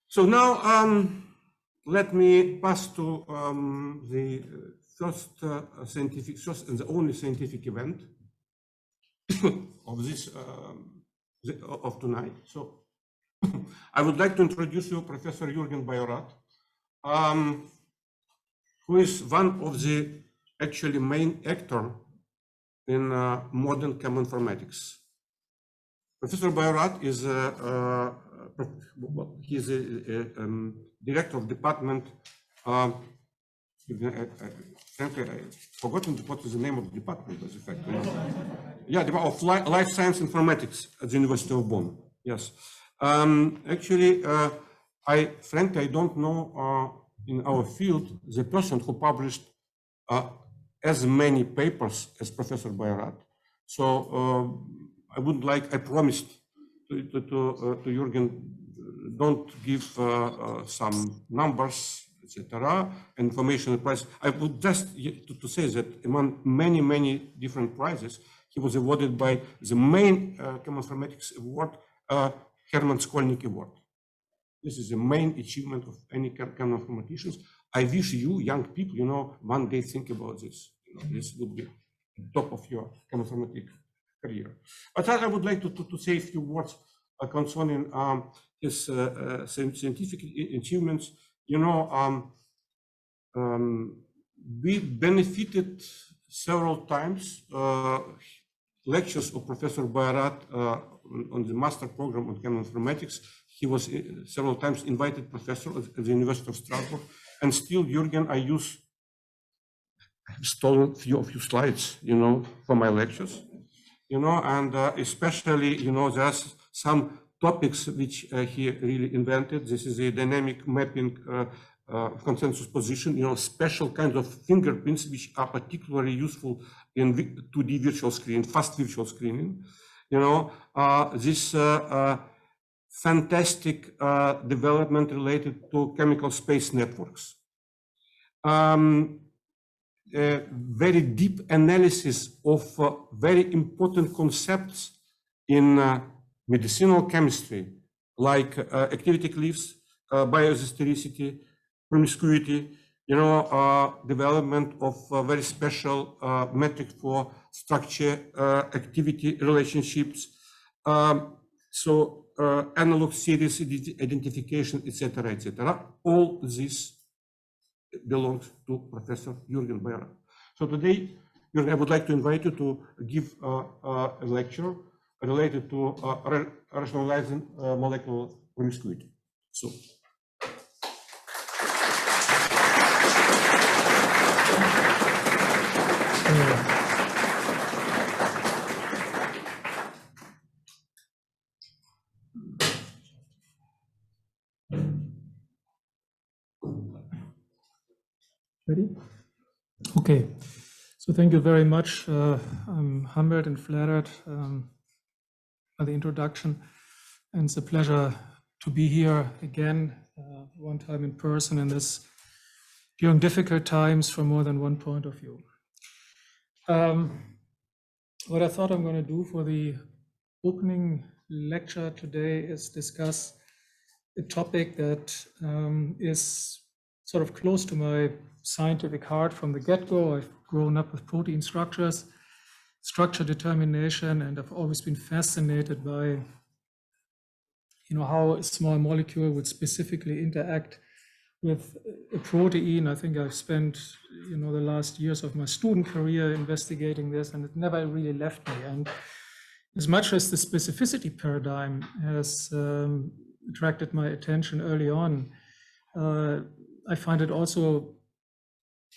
So now let me pass to the first and the only scientific event of this of tonight. So I would like to introduce you Professor Jürgen BAJORATH, who is one of the actually main actor in modern chemoinformatics. Professor BAJORATH is he is a director of department. Frankly, I've forgotten what is the name of the department. As a fact, yeah, of life science informatics at the University of Bonn. Yes, actually, frankly I don't know in our field the person who published as many papers as Professor BAJORATH. So I promised to Jürgen, don't give some numbers, etc., information prize. I would just to say that among many different prizes, he was awarded by the main chemoinformatics award, Hermann Skolnick Award. This is the main achievement of any chemoinformaticians. I wish you, young people, one day think about this. This would be top of your chemoinformatics career. But I would like to say a few words concerning his scientific achievements. We benefited several times lectures of Professor BAJORATH on the master program on chemoinformatics. He was several times invited professor at the University of Strasbourg, and still, Jürgen, I've stolen a few slides, for my lectures, and especially, there's some topics which he really invented. This is a dynamic mapping consensus position, special kinds of fingerprints which are particularly useful in 2D virtual screening, fast virtual screening. This fantastic development related to chemical space networks. Very deep analysis of very important concepts in medicinal chemistry, like activity cliffs, biohistochemistry, promiscuity, development of a very special metric for structure, activity relationships, analog series identification, etc., etc. All this belongs to Professor Jürgen BAJORATH. So today, Jürgen, I would like to invite you to give a lecture related to rationalizing molecular promiscuity. So. Ready? Okay. So thank you very much. I'm humbled and flattered by the introduction, and it's a pleasure to be here again, one time in person in this during difficult times from more than one point of view. What I thought I'm going to do for the opening lecture today is discuss a topic that is sort of close to my scientific heart from the get-go. I've grown up with protein structures, structure determination, and I've always been fascinated by, how a small molecule would specifically interact with a protein. I think I've spent, the last years of my student career investigating this, and it never really left me. And as much as the specificity paradigm has attracted my attention early on, I find it also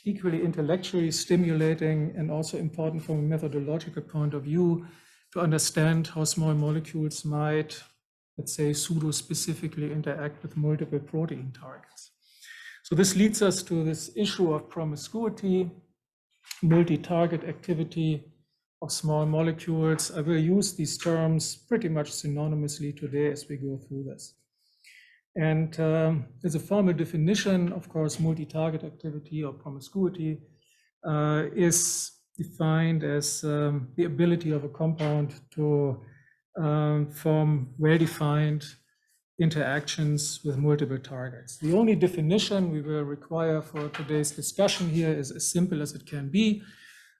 equally intellectually stimulating and also important from a methodological point of view to understand how small molecules might, let's say, pseudo-specifically interact with multiple protein targets. So this leads us to this issue of promiscuity, multi-target activity of small molecules. I will use these terms pretty much synonymously today as we go through this. And as a formal definition, of course, multi-target activity or promiscuity is defined as the ability of a compound to form well-defined interactions with multiple targets. The only definition we will require for today's discussion here is as simple as it can be.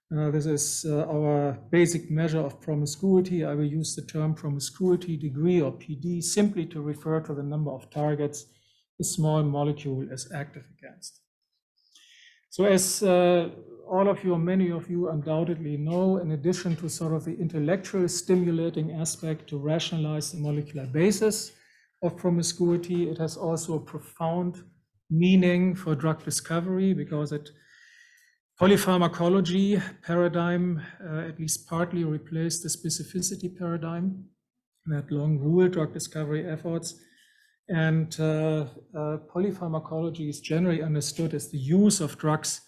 This is our basic measure of promiscuity. I will use the term promiscuity degree, or PD, simply to refer to the number of targets a small molecule is active against. So as all of you, or many of you undoubtedly know, in addition to sort of the intellectual stimulating aspect to rationalize the molecular basis of promiscuity, it has also a profound meaning for drug discovery, because it polypharmacology paradigm at least partly replaced the specificity paradigm that long ruled drug discovery efforts. And polypharmacology is generally understood as the use of drugs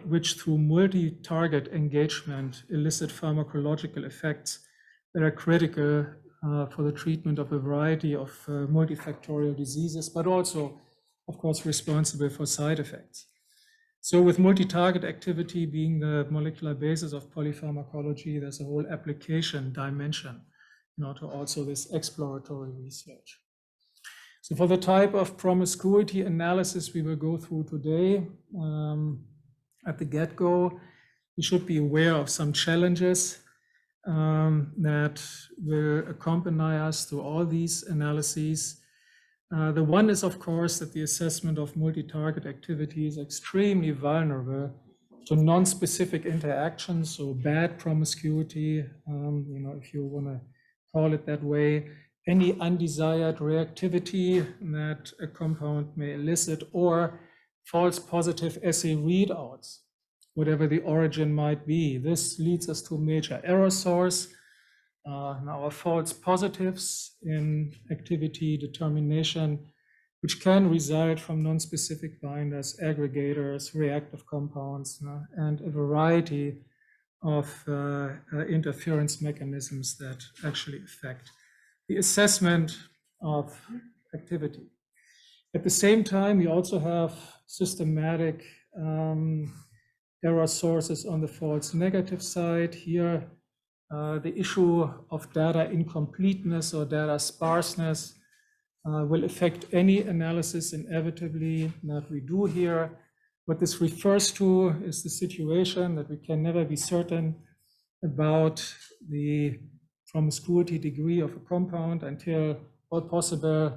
which through multi-target engagement elicit pharmacological effects that are critical for the treatment of a variety of multifactorial diseases, but also, of course, responsible for side effects. So with multi-target activity being the molecular basis of polypharmacology, there's a whole application dimension, to also this exploratory research. So for the type of promiscuity analysis we will go through today, at the get-go, we should be aware of some challenges that will accompany us through all these analyses. The one is, of course, that the assessment of multi-target activity is extremely vulnerable to non-specific interactions, so bad promiscuity, if you want to call it that way, any undesired reactivity that a compound may elicit, or false positive assay readouts, whatever the origin might be. This leads us to a major error source. Now, false positives in activity determination, which can result from non-specific binders, aggregators, reactive compounds, and a variety of interference mechanisms that actually affect the assessment of activity. At the same time, we also have systematic error sources on the false negative side. Here, the issue of data incompleteness or data sparseness will affect any analysis inevitably that we do here. What this refers to is the situation that we can never be certain about the promiscuity degree of a compound until all possible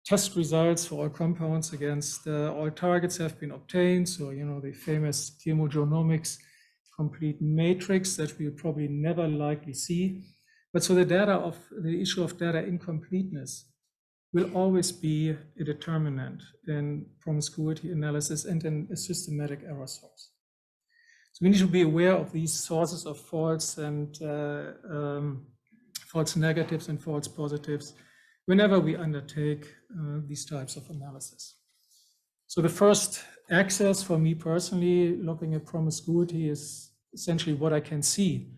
test results for all compounds against all targets have been obtained. So, the famous chemogenomics complete matrix that we'll probably never likely see. But so the issue of data incompleteness will always be a determinant in promiscuity analysis and in a systematic error source. So we need to be aware of these sources of false and false negatives and false positives whenever we undertake these types of analysis. So the first access for me personally, looking at promiscuity, is essentially what I can see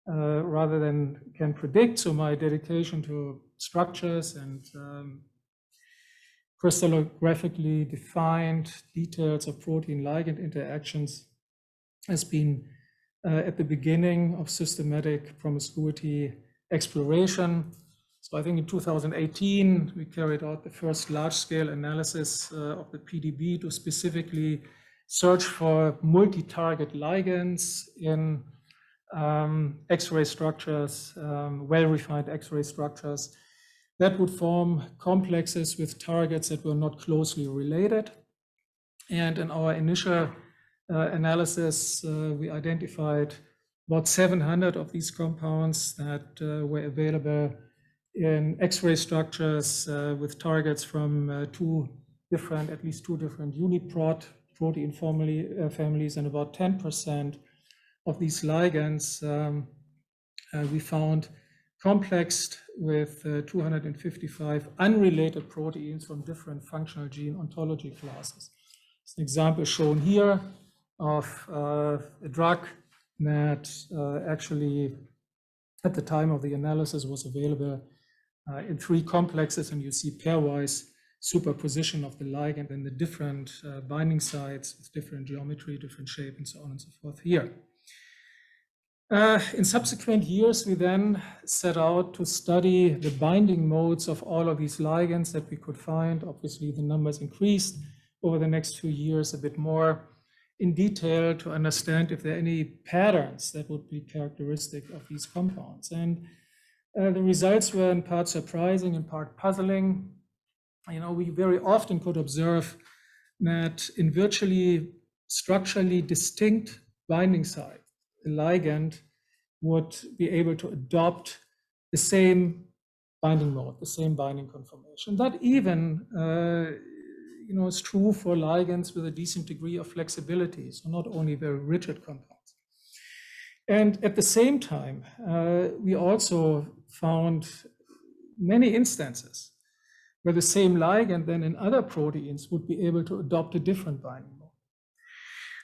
rather than can predict. So my dedication to structures and crystallographically defined details of protein-ligand interactions has been at the beginning of systematic promiscuity exploration. So I think in 2018, we carried out the first large-scale analysis of the PDB to specifically search for multi-target ligands in X-ray structures, well-refined X-ray structures that would form complexes with targets that were not closely related. And in our initial analysis, we identified about 700 of these compounds that were available in X-ray structures with targets from at least two different uniprot protein families, and about 10% of these ligands we found complexed with 255 unrelated proteins from different functional gene ontology classes. It's an example shown here of a drug that actually at the time of the analysis was available in 3 complexes, and you see pairwise superposition of the ligand and the different binding sites with different geometry, different shape, and so on and so forth here. In subsequent years, we then set out to study the binding modes of all of these ligands that we could find. Obviously, the numbers increased over the next few years a bit more in detail to understand if there are any patterns that would be characteristic of these compounds. And the results were in part surprising, in part puzzling. You know, we very often could observe that in virtually structurally distinct binding sites, the ligand would be able to adopt the same binding mode, the same binding conformation. That even you know, is true for ligands with a decent degree of flexibility, so not only very rigid compounds. And at the same time, we also found many instances where the same ligand then in other proteins would be able to adopt a different binding mode.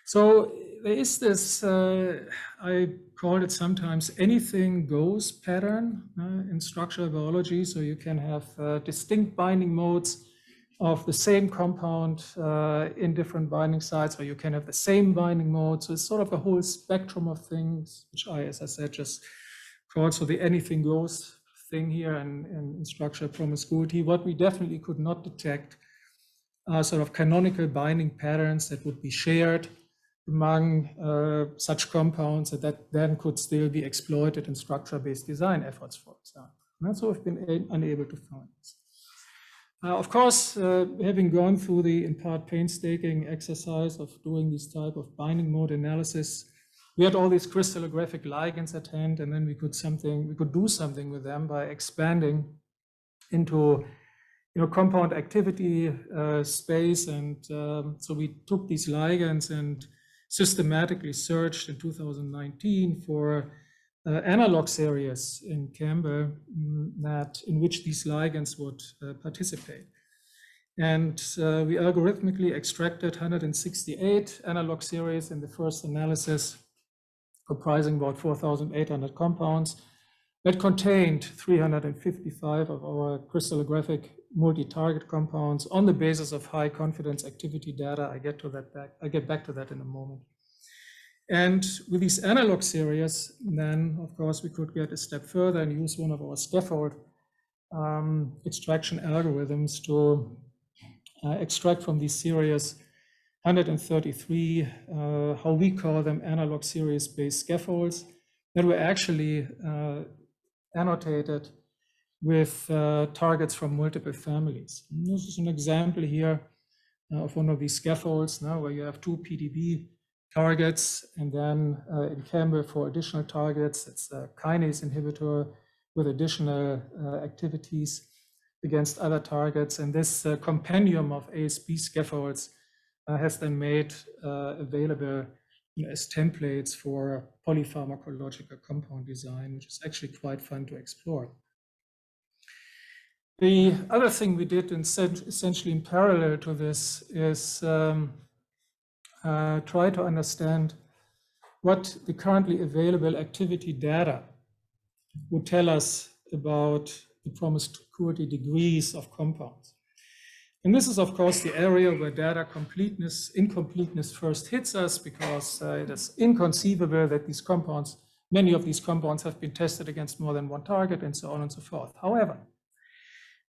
So there is this, I call it sometimes anything goes pattern in structural biology. So you can have distinct binding modes of the same compound in different binding sites, or you can have the same binding mode. So it's sort of a whole spectrum of things, which as I said, just called so the anything goes thing here in structural promiscuity. What we definitely could not detect are sort of canonical binding patterns that would be shared among such compounds that then could still be exploited in structure-based design efforts, for example. And so we've been unable to find this. Of course, having gone through the, in part, painstaking exercise of doing this type of binding mode analysis, we had all these crystallographic ligands at hand, and then we could do something with them by expanding into, you know, compound activity space. And so we took these ligands and systematically searched in 2019 for analog series in Campbell in which these ligands would participate. And we algorithmically extracted 168 analog series in the first analysis, comprising about 4,800 compounds that contained 355 of our crystallographic multi-target compounds on the basis of high confidence activity data. I get back to that in a moment. And with these analog series, then of course we could get a step further and use one of our scaffold extraction algorithms to extract from these series 133, how we call them, analog series-based scaffolds that were actually annotated with targets from multiple families. And this is an example here of one of these scaffolds now where you have two PDB targets, and then in Campbell for additional targets, it's a kinase inhibitor with additional activities against other targets. And this compendium of ASB scaffolds has then made available, you know, as templates for polypharmacological compound design, which is actually quite fun to explore. The other thing we did essentially in parallel to this is try to understand what the currently available activity data would tell us about the promiscuity degrees of compounds. And this is, of course, the area where data incompleteness first hits us, because it is inconceivable that these compounds, many of these compounds have been tested against more than one target and so on and so forth. However,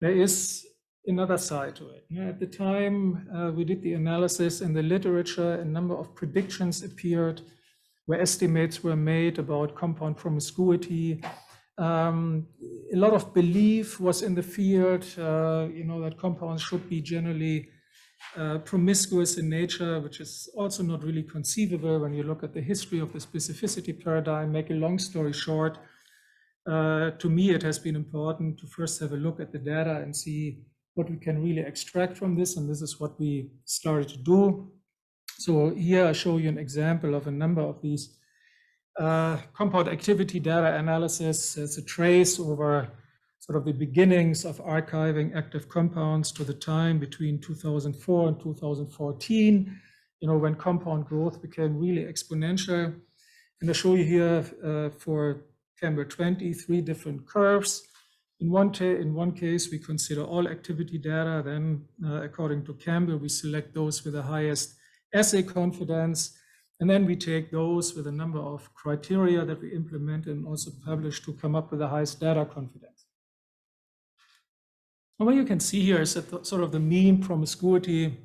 there is another side to it. At the time we did the analysis in the literature, a number of predictions appeared where estimates were made about compound promiscuity. A lot of belief was in the field, you know, that compounds should be generally promiscuous in nature, which is also not really conceivable when you look at the history of the specificity paradigm. Make a long story short, to me, it has been important to first have a look at the data and see what we can really extract from this. And this is what we started to do. So here I show you an example of a number of these compound activity data analysis. It's a trace over sort of the beginnings of archiving active compounds to the time between 2004 and 2014, you know, when compound growth became really exponential. And I show you here for Campbell 23 different curves. In one case, we consider all activity data. Then, according to Campbell, we select those with the highest assay confidence. And then we take those with a number of criteria that we implement and also publish to come up with the highest data confidence. And what you can see here is that sort of the mean promiscuity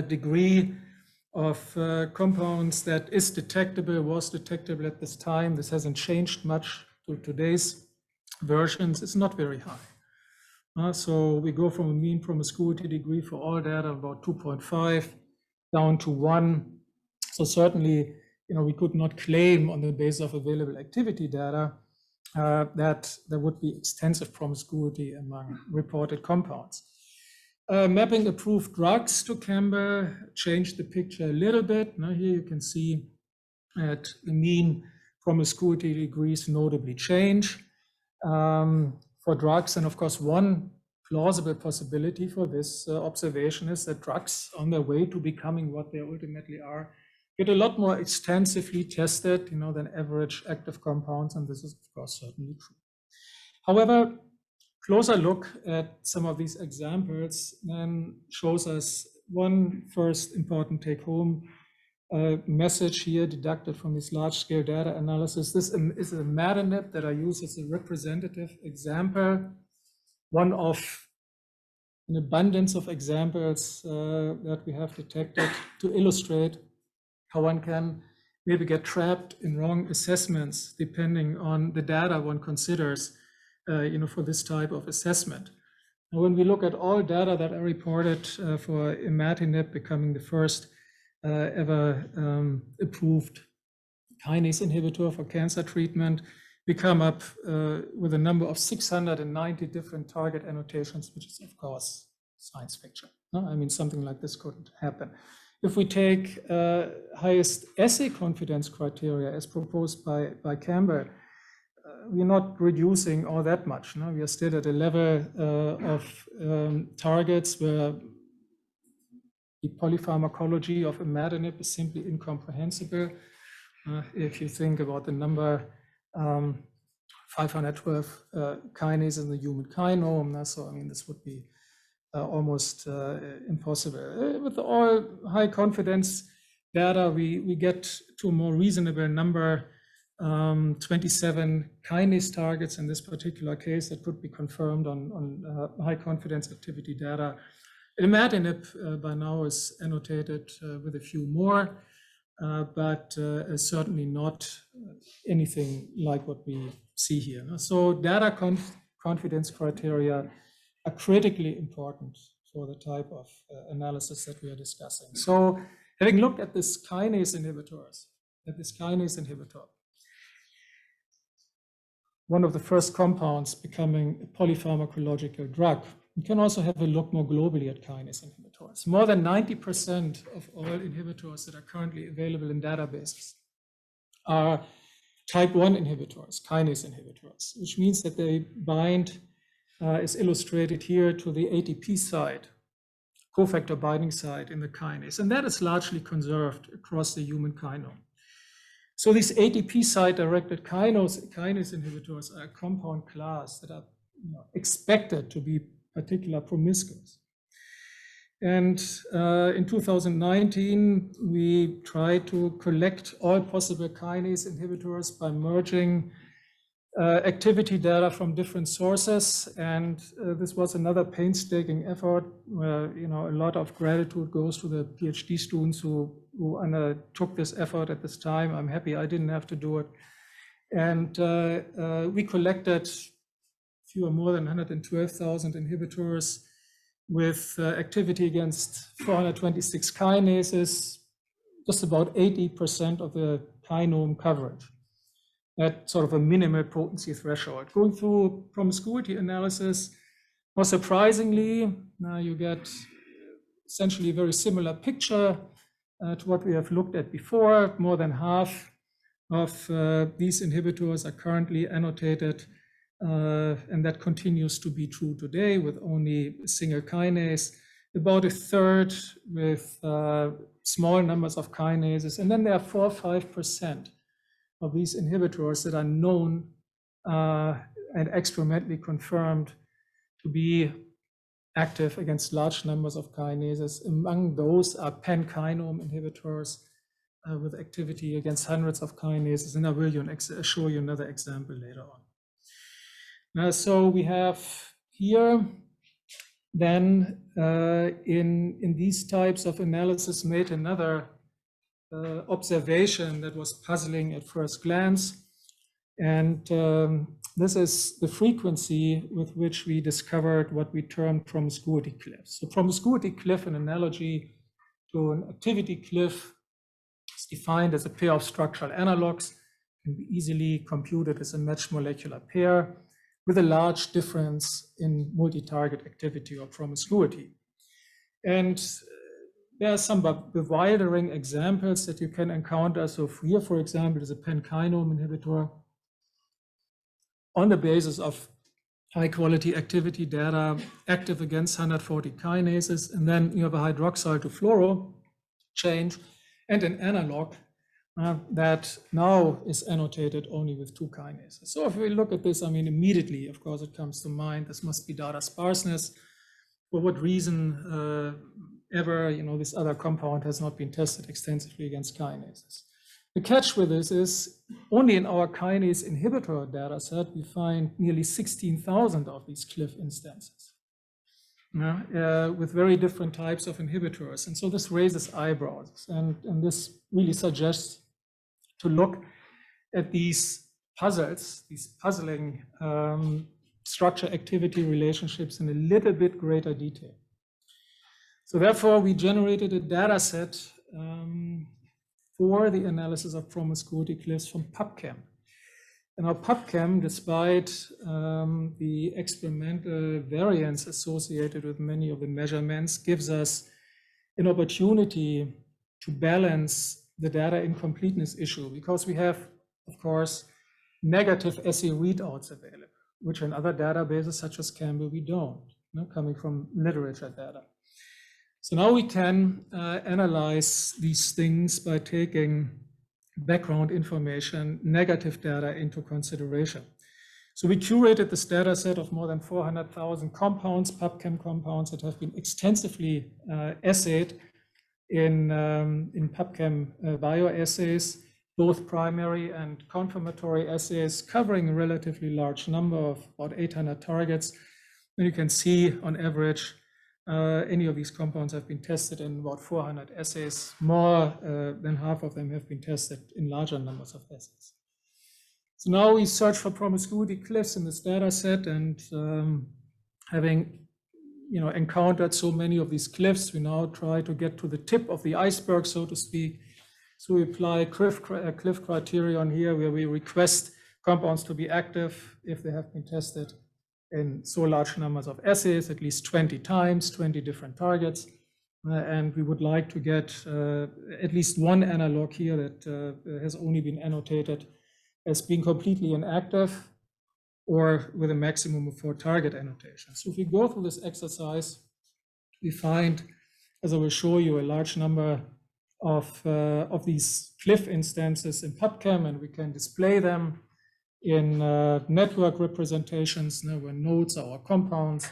degree of compounds that is detectable, was detectable at this time. This hasn't changed much to today's versions. It's not very high. So we go from a mean promiscuity degree for all data about 2.5 down to 1. So certainly, we could not claim on the basis of available activity data that there would be extensive promiscuity among reported compounds. Mapping approved drugs to Campbell changed the picture a little bit. Now here you can see that the mean promiscuity degrees notably change for drugs. And of course, one plausible possibility for this observation is that drugs on their way to becoming what they ultimately are get a lot more extensively tested, than average active compounds, and this is of course certainly true. However, closer look at some of these examples then shows us one first important take-home message here deducted from this large-scale data analysis. This is a imatinib that I use as a representative example, one of an abundance of examples that we have detected to illustrate how one can maybe get trapped in wrong assessments depending on the data one considers, for this type of assessment. Now, when we look at all data that are reported for imatinib becoming the first ever approved kinase inhibitor for cancer treatment, we come up with a number of 690 different target annotations, which is of course science fiction. I mean, something like this couldn't happen. If we take highest assay confidence criteria as proposed by Campbell, we're not reducing all that much. We are still at a level of targets where the polypharmacology of imatinib is simply incomprehensible. If you think about the number 512 kinases in the human kinome, so I mean this would be almost impossible. With all high confidence data, we get to a more reasonable number, 27 kinase targets in this particular case that could be confirmed on high confidence activity data. Imatinib by now is annotated with a few more, but certainly not anything like what we see here. So data confidence criteria are critically important for the type of analysis that we are discussing. So having looked at this kinase inhibitors, one of the first compounds becoming a polypharmacological drug, we can also have a look more globally at kinase inhibitors. More than 90% of all inhibitors that are currently available in databases are type 1 inhibitors, kinase inhibitors, which means that they bind, is illustrated here, to the ATP site, cofactor binding site in the kinase, and that is largely conserved across the human kinome. So these ATP site-directed kinase inhibitors are a compound class that are expected to be particularly promiscuous. And in 2019, we tried to collect all possible kinase inhibitors by merging activity data from different sources, and this was another painstaking effort where a lot of gratitude goes to the PhD students who undertook this effort at this time. I'm happy I didn't have to do it. And we collected fewer more than 112,000 inhibitors with activity against 426 kinases, just about 80% of the kinome coverage. At sort of a minimal potency threshold. Going through promiscuity analysis, more surprisingly, now you get essentially a very similar picture to what we have looked at before. More than half of these inhibitors are currently annotated, and that continues to be true today with only a single kinase. About a third with small numbers of kinases, and then there are 4 or 5% of these inhibitors that are known and experimentally confirmed to be active against large numbers of kinases. Among those are pan-kinome inhibitors with activity against hundreds of kinases, and I will show you another example later on. So we have here then in these types of analysis made another observation that was puzzling at first glance. And this is the frequency with which we discovered what we termed promiscuity cliffs. So promiscuity cliff, an analogy to an activity cliff, is defined as a pair of structural analogs, can be easily computed as a matched molecular pair with a large difference in multi-target activity or promiscuity. And there are some bewildering examples that you can encounter. So here, for example, is a pan-kinome inhibitor on the basis of high-quality activity data active against 140 kinases, and then you have a hydroxyl to fluoro change and an analog that now is annotated only with 2 kinases. So if we look at this, I mean, immediately, of course, it comes to mind, this must be data sparseness. For what reason ever, this other compound has not been tested extensively against kinases. The catch with this is only in our kinase inhibitor data set, we find nearly 16,000 of these cliff instances with very different types of inhibitors. And so this raises eyebrows. And this really suggests to look at these puzzles, these puzzling structure-activity relationships in a little bit greater detail. So therefore, we generated a data set for the analysis of promiscuity cliffs from PubChem. And now PubChem, despite the experimental variance associated with many of the measurements, gives us an opportunity to balance the data incompleteness issue, because we have, of course, negative assay readouts available, which in other databases such as Campbell we don't, coming from literature data. So now we can analyze these things by taking background information, negative data into consideration. So we curated this data set of more than 400,000 compounds, PubChem compounds that have been extensively assayed in PubChem bioassays, both primary and confirmatory assays, covering a relatively large number of about 800 targets. And you can see on average, any of these compounds have been tested in about 400 assays. More than half of them have been tested in larger numbers of assays. So now we search for promiscuity cliffs in this data set, and having encountered so many of these cliffs, we now try to get to the tip of the iceberg, so to speak. So we apply cliff criterion here, where we request compounds to be active if they have been tested in so large numbers of assays, at least 20 times, 20 different targets. And we would like to get at least one analog here that has only been annotated as being completely inactive or with a maximum of 4 target annotations. So if we go through this exercise, we find, as I will show you, a large number of these cliff instances in PubChem, and we can display them in network representations, where nodes are our compounds,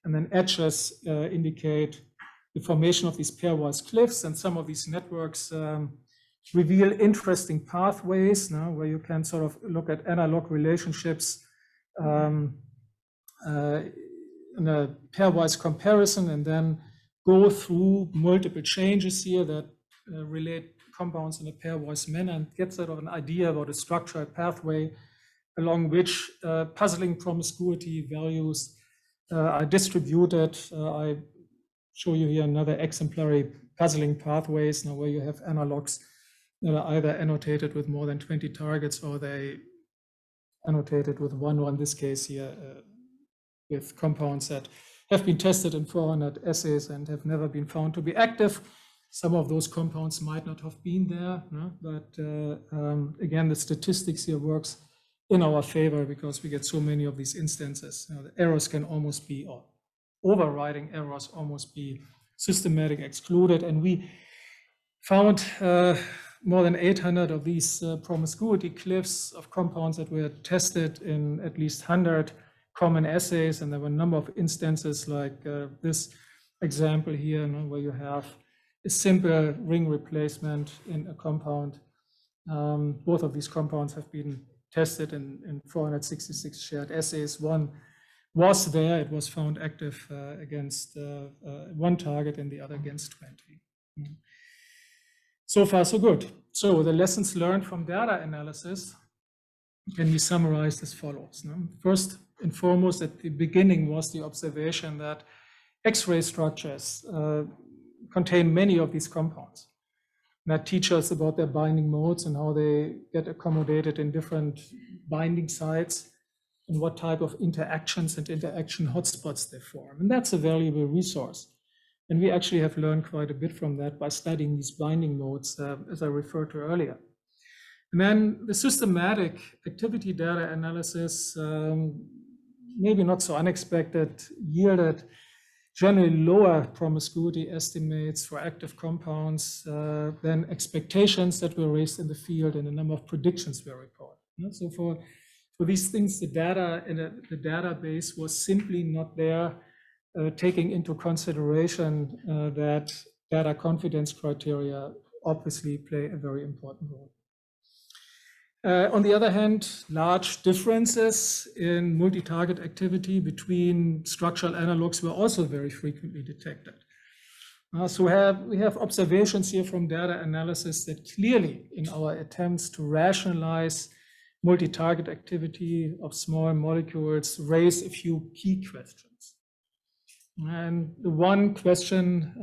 and then edges indicate the formation of these pairwise cliffs. And some of these networks reveal interesting pathways, where you can sort of look at analog relationships in a pairwise comparison, and then go through multiple changes here that relate compounds in a pairwise manner, and get sort of an idea about a structural pathway along which puzzling promiscuity values are distributed. I show you here another exemplary puzzling pathways, where you have analogs that are either annotated with more than 20 targets, or they annotated with one, or in this case here, with compounds that have been tested in 400 assays and have never been found to be active. Some of those compounds might not have been there, but again, the statistics here works in our favor, because we get so many of these instances. The errors can almost be, or overriding errors almost be systematic excluded. And we found more than 800 of these promiscuity cliffs of compounds that were tested in at least 100 common assays. And there were a number of instances like this example here, where you have a simple ring replacement in a compound. Both of these compounds have been tested in 466 shared assays. One was there, it was found active against one target and the other against 20. So far, so good. So the lessons learned from data analysis can be summarized as follows. First and foremost, at the beginning was the observation that X-ray structures contain many of these compounds. That teach us about their binding modes and how they get accommodated in different binding sites and what type of interactions and interaction hotspots they form. And that's a valuable resource. And we actually have learned quite a bit from that by studying these binding modes, as I referred to earlier. And then the systematic activity data analysis, maybe not so unexpected, yielded generally lower promiscuity estimates for active compounds than expectations that were raised in the field, and a number of predictions were reported. So for these things, the data in the database was simply not there, taking into consideration that data confidence criteria obviously play a very important role. On the other hand, large differences in multi-target activity between structural analogs were also very frequently detected. So we have observations here from data analysis that clearly, in our attempts to rationalize multi-target activity of small molecules, raise a few key questions. And the one question,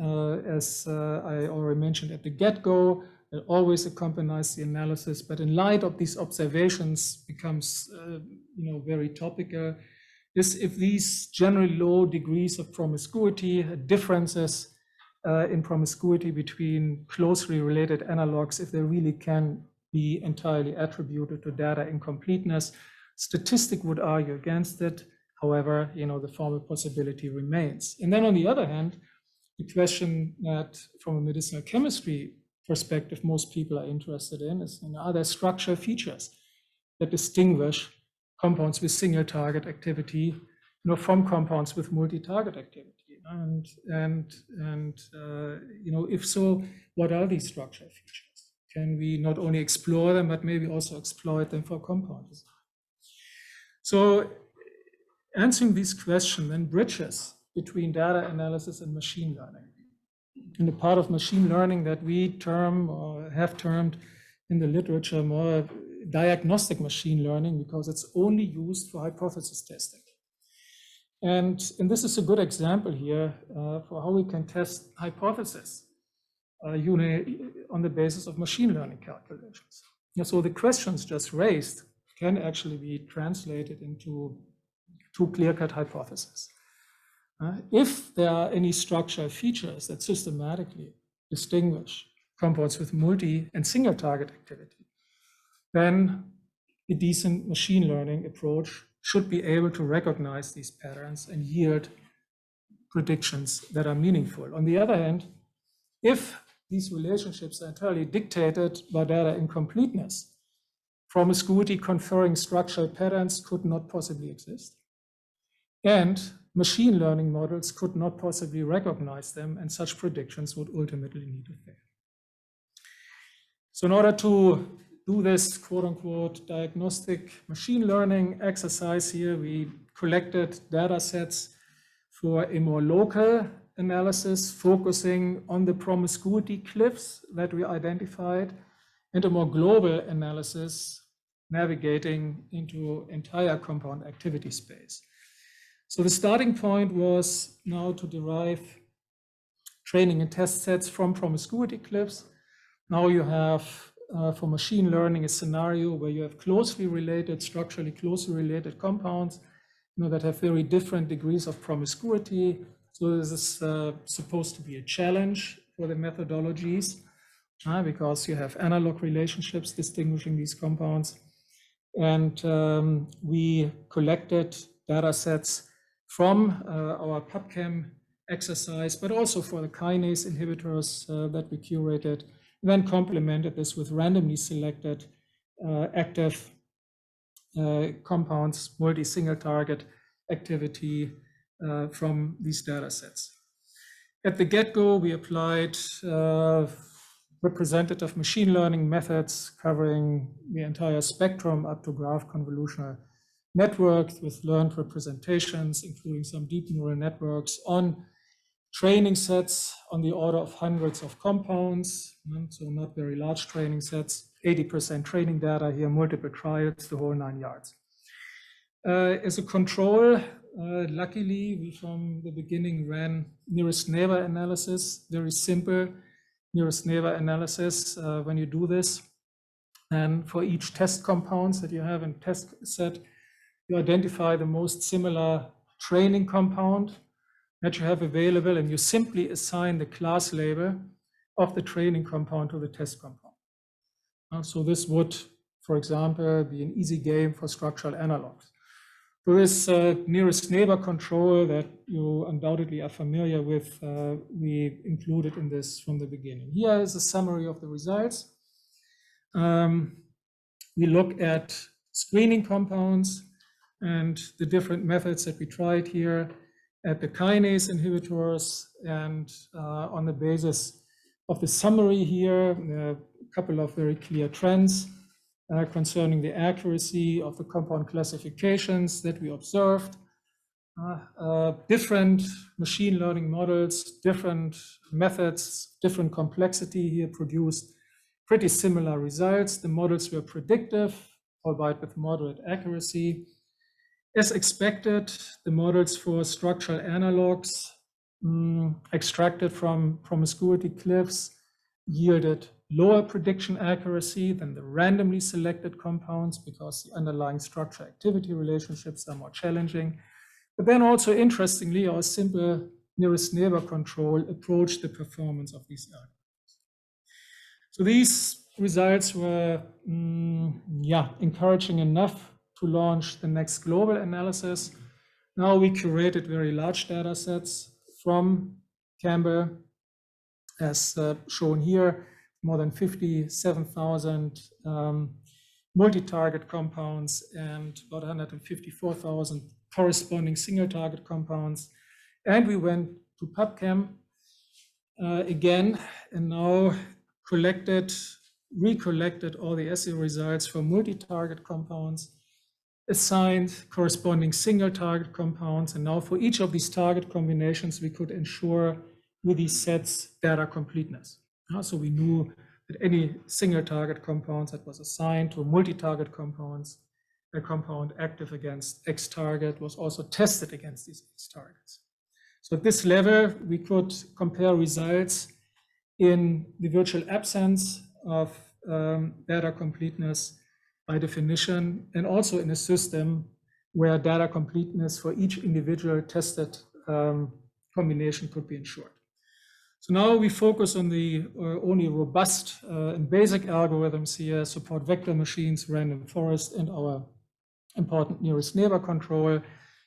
as I already mentioned at the get-go, it always accompanies the analysis, but in light of these observations becomes very topical, is if these generally low degrees of promiscuity, differences in promiscuity between closely related analogs, if they really can be entirely attributed to data incompleteness. Statistic would argue against it. However, the formal possibility remains. And then on the other hand, the question that from a medicinal chemistry perspective most people are interested in is, are there structural features that distinguish compounds with single target activity from compounds with multi-target activity? And if so, what are these structural features? Can we not only explore them, but maybe also exploit them for compound design? So answering these questions then bridges between data analysis and machine learning. And the part of machine learning that we term or have termed in the literature more diagnostic machine learning, because it's only used for hypothesis testing. And this is a good example here for how we can test hypotheses on the basis of machine learning calculations. So the questions just raised can actually be translated into two clear-cut hypotheses. If there are any structural features that systematically distinguish compounds with multi and single target activity, then a decent machine learning approach should be able to recognize these patterns and yield predictions that are meaningful. On the other hand, if these relationships are entirely dictated by data incompleteness, promiscuity conferring structural patterns could not possibly exist. And machine learning models could not possibly recognize them, and such predictions would ultimately need to fail. So in order to do this quote-unquote diagnostic machine learning exercise here, we collected data sets for a more local analysis, focusing on the promiscuity cliffs that we identified, and a more global analysis navigating into entire compound activity space. So the starting point was now to derive training and test sets from promiscuity cliffs. Now you have, for machine learning, a scenario where you have structurally closely related compounds that have very different degrees of promiscuity. So this is supposed to be a challenge for the methodologies because you have analog relationships distinguishing these compounds. And we collected data sets from our PubChem exercise, but also for the kinase inhibitors that we curated, and then complemented this with randomly selected active compounds, multi-single target activity from these data sets. At the get-go, we applied representative machine learning methods covering the entire spectrum up to graph convolutional networks with learned representations, including some deep neural networks on training sets on the order of hundreds of compounds, so not very large training sets, 80% training data here, multiple trials, the whole 9 yards. As a control, luckily, we from the beginning ran nearest neighbor analysis, very simple nearest neighbor analysis when you do this. And for each test compounds that you have in test set, you identify the most similar training compound that you have available, and you simply assign the class label of the training compound to the test compound. So this would, for example, be an easy game for structural analogs. So this nearest neighbor control that you undoubtedly are familiar with, we included in this from the beginning. Here is a summary of the results. We look at screening compounds and the different methods that we tried here at the kinase inhibitors, and on the basis of the summary here, a couple of very clear trends concerning the accuracy of the compound classifications that we observed. Different machine learning models, different methods, different complexity here produced pretty similar results. The models were predictive, albeit with moderate accuracy. As expected, the models for structural analogs extracted from promiscuity cliffs yielded lower prediction accuracy than the randomly selected compounds because the underlying structure-activity relationships are more challenging. But then also, interestingly, our simple nearest neighbor control approached the performance of these algorithms. So these results were encouraging enough to launch the next global analysis. Now we curated very large data sets from Campbell, as shown here, more than 57,000 multi-target compounds and about 154,000 corresponding single-target compounds. And we went to PubChem again, and now recollected all the assay results for multi-target compounds, assigned corresponding single-target compounds, and now for each of these target combinations, we could ensure with these sets data completeness. So we knew that any single-target compounds that was assigned to multi-target compounds, a compound active against X target was also tested against these X targets. So at this level, we could compare results in the virtual absence of data completeness by definition, and also in a system where data completeness for each individual tested combination could be ensured. So now we focus on the only robust and basic algorithms here, support vector machines, random forest, and our important nearest neighbor control.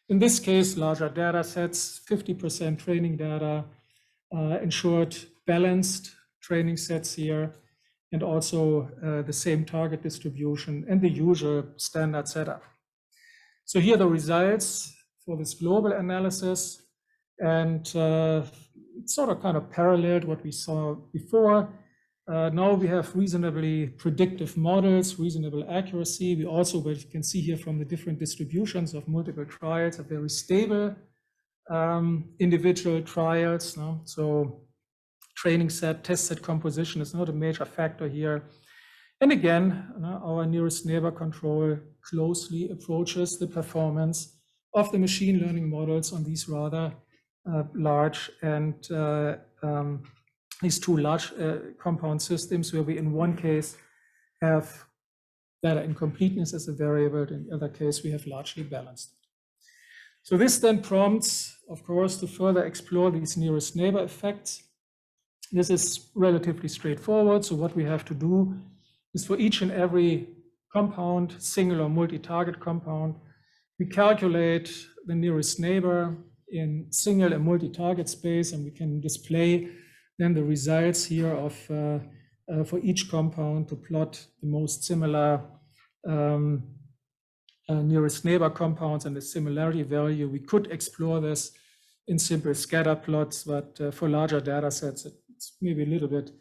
In this case, larger data sets, 50% training data, ensured balanced training sets here, and also the same target distribution and the usual standard setup. So here are the results for this global analysis, and it's sort of kind of paralleled what we saw before. Now we have reasonably predictive models, reasonable accuracy. We also, what you can see here from the different distributions of multiple trials, are very stable individual trials. No? So training set, test set composition is not a major factor here. And again, our nearest neighbor control closely approaches the performance of the machine learning models on these rather large and these two large compound systems, where we in one case have data incompleteness as a variable, in the other case we have largely balanced. So this then prompts, of course, to further explore these nearest neighbor effects. This is relatively straightforward. So what we have to do is for each and every compound, single or multi-target compound, we calculate the nearest neighbor in single and multi-target space, and we can display then the results here of for each compound to plot the most similar nearest neighbor compounds and the similarity value. We could explore this in simple scatter plots, but for larger data sets, it's maybe a little bit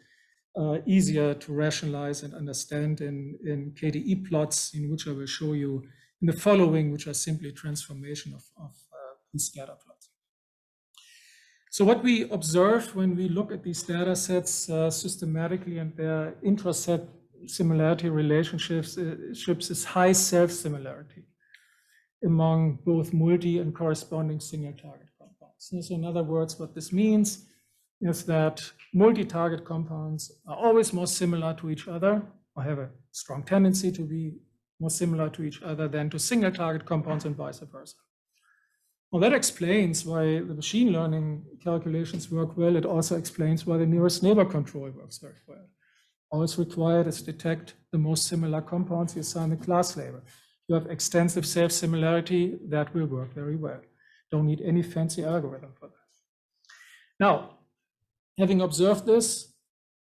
easier to rationalize and understand in KDE plots, in which I will show you in the following, which are simply transformation of these scatter plots. So what we observe when we look at these data sets systematically and their intraset similarity relationships is high self-similarity among both multi and corresponding single target compounds. So in other words, what this means is that multi-target compounds are always more similar to each other, or have a strong tendency to be more similar to each other than to single target compounds and vice versa. Well, that explains why the machine learning calculations work well. It also explains why the nearest neighbor control works very well. All it's required is detect the most similar compounds, you assign the class label. You have extensive self-similarity, that will work very well. Don't need any fancy algorithm for that. Now, having observed this,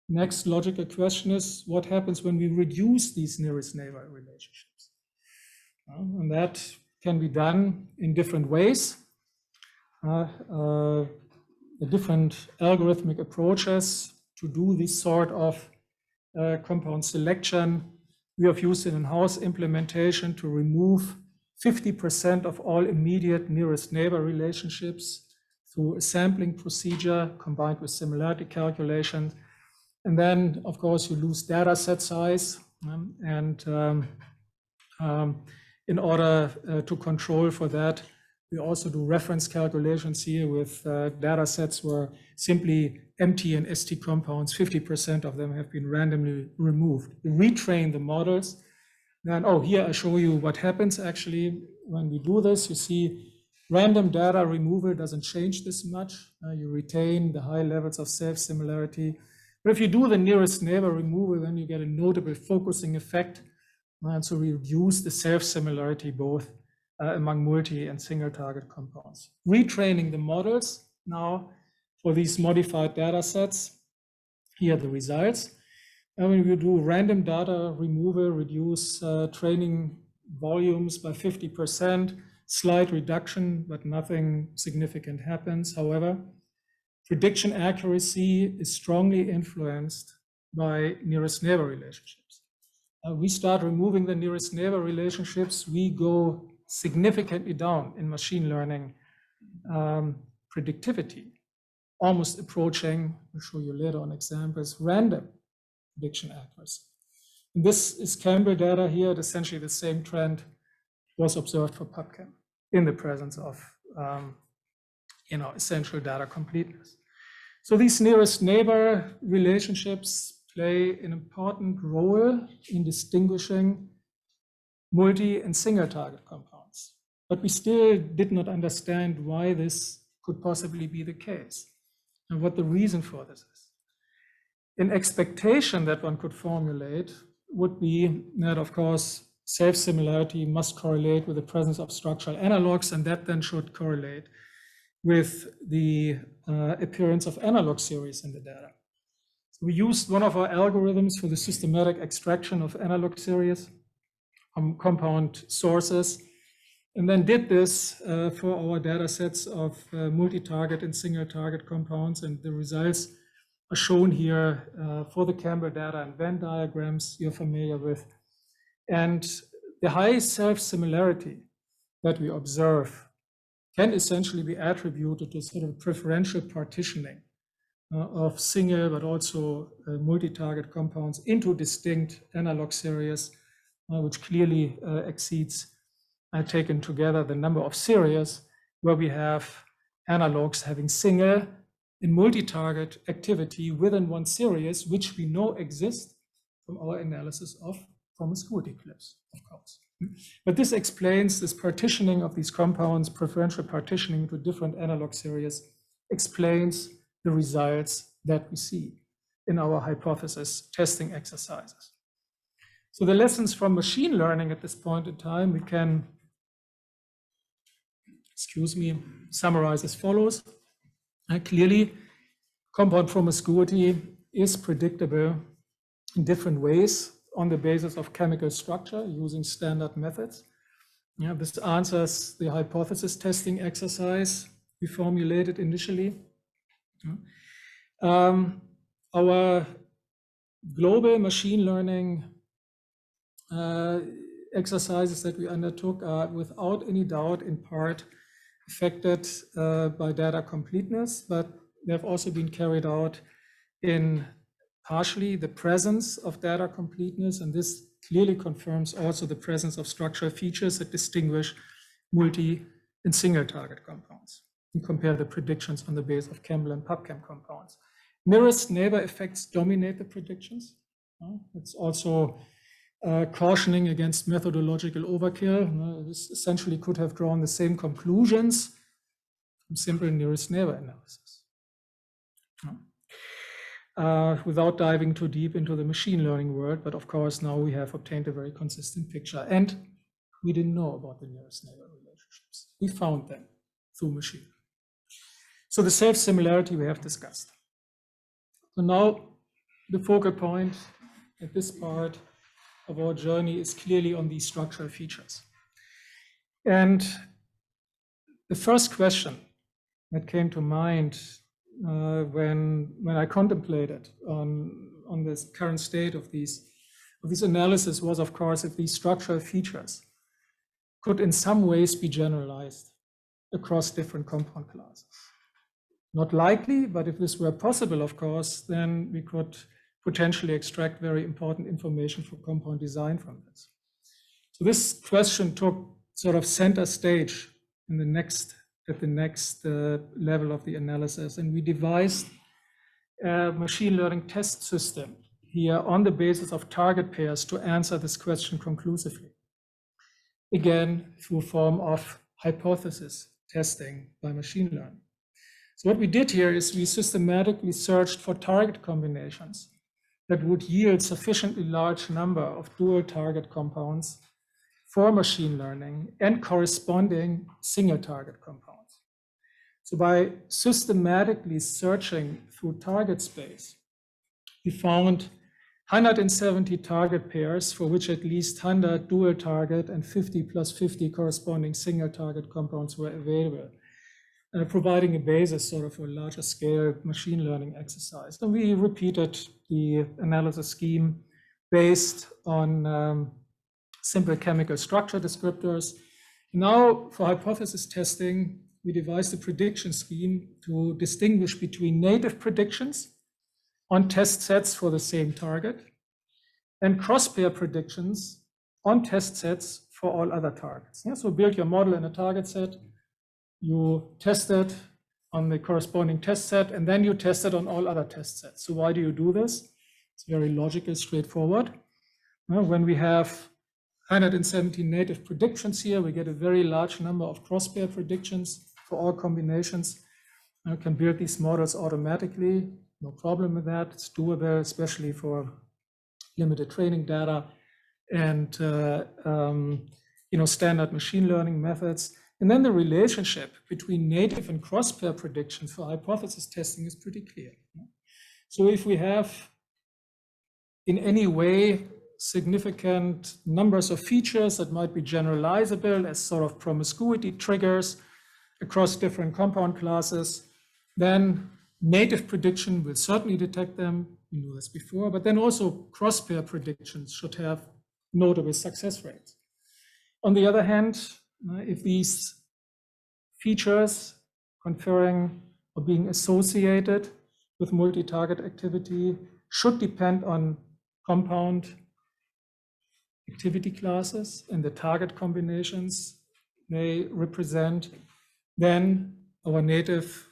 next logical question is, what happens when we reduce these nearest neighbor relationships? And that can be done in different ways. The different algorithmic approaches to do this sort of compound selection. We have used an in-house implementation to remove 50% of all immediate nearest neighbor relationships through a sampling procedure combined with similarity calculations. And then, of course, you lose data set size. In order to control for that, we also do reference calculations here with data sets where simply MT and ST compounds, 50% of them have been randomly removed. We retrain the models. Then, here I show you what happens actually when we do this. You see random data removal doesn't change this much. You retain the high levels of self-similarity. But if you do the nearest neighbor removal, then you get a notable focusing effect. And so we reduce the self-similarity both among multi and single target compounds. Retraining the models now for these modified data sets, here are the results. And when we do random data removal, reduce training volumes by 50%, slight reduction, but nothing significant happens. However, prediction accuracy is strongly influenced by nearest neighbor relationships. We start removing the nearest neighbor relationships, we go significantly down in machine learning predictivity, almost approaching, I'll show you later on examples, random prediction accuracy. And this is Campbell data here. Essentially the same trend was observed for PubChem in the presence of essential data completeness. So these nearest neighbor relationships play an important role in distinguishing multi and single target compounds. But we still did not understand why this could possibly be the case and what the reason for this is. An expectation that one could formulate would be that, of course, self-similarity must correlate with the presence of structural analogs, and that then should correlate with the appearance of analog series in the data. So we used one of our algorithms for the systematic extraction of analog series compound sources, and then did this for our data sets of multi-target and single-target compounds, and the results are shown here for the Campbell data and Venn diagrams you're familiar with. And the high self-similarity that we observe can essentially be attributed to sort of preferential partitioning of single but also multi-target compounds into distinct analog series, which clearly exceeds, taken together, the number of series where we have analogs having single and multi-target activity within one series, which we know exist from our analysis of promiscuity cliffs, of course. But this explains this partitioning of these compounds, preferential partitioning into different analog series, explains the results that we see in our hypothesis testing exercises. So the lessons from machine learning at this point in time, we can, summarize as follows. Clearly, compound promiscuity is predictable in different ways on the basis of chemical structure using standard methods. This answers the hypothesis testing exercise we formulated initially. Our global machine learning exercises that we undertook are without any doubt in part affected by data completeness, but they have also been carried out in partially the presence of data completeness, and this clearly confirms also the presence of structural features that distinguish multi and single target compounds. You compare the predictions on the basis of Campbell and PubChem compounds. Nearest neighbor effects dominate the predictions. It's also cautioning against methodological overkill. This essentially could have drawn the same conclusions from simple nearest neighbor analysis. Without diving too deep into the machine learning world, but of course now we have obtained a very consistent picture, and we didn't know about the nearest neighbor relationships. We found them through machine learning. So the self-similarity we have discussed. So now the focal point at this part of our journey is clearly on these structural features. And the first question that came to mind when I contemplated on this current state of these analysis was, of course, if these structural features could in some ways be generalized across different compound classes. Not likely, but if this were possible, of course, then we could potentially extract very important information for compound design from this. So this question took sort of center stage in the next level of the analysis, and we devised a machine learning test system here on the basis of target pairs to answer this question conclusively. Again, through a form of hypothesis testing by machine learning. So what we did here is we systematically searched for target combinations that would yield sufficiently large number of dual target compounds for machine learning and corresponding single target compounds. So by systematically searching through target space, we found 170 target pairs for which at least 100 dual target and 50 plus 50 corresponding single target compounds were available, providing a basis sort of for a larger scale machine learning exercise. And we repeated the analysis scheme based on simple chemical structure descriptors. Now for hypothesis testing, we devised a prediction scheme to distinguish between native predictions on test sets for the same target and cross-pair predictions on test sets for all other targets. Yeah, so build your model in a target set, you test it on the corresponding test set, and then you test it on all other test sets. So why do you do this? It's very logical, straightforward. When we have 170 native predictions here, we get a very large number of cross-pair predictions for all combinations. You can build these models automatically, no problem with that. It's doable, especially for limited training data and standard machine learning methods. And then the relationship between native and cross-pair predictions for hypothesis testing is pretty clear. So if we have in any way significant numbers of features that might be generalizable as sort of promiscuity triggers across different compound classes, then native prediction will certainly detect them. We knew this before, but then also cross-pair predictions should have notable success rates. On the other hand, if these features conferring or being associated with multi-target activity should depend on compound activity classes and the target combinations they represent, then our native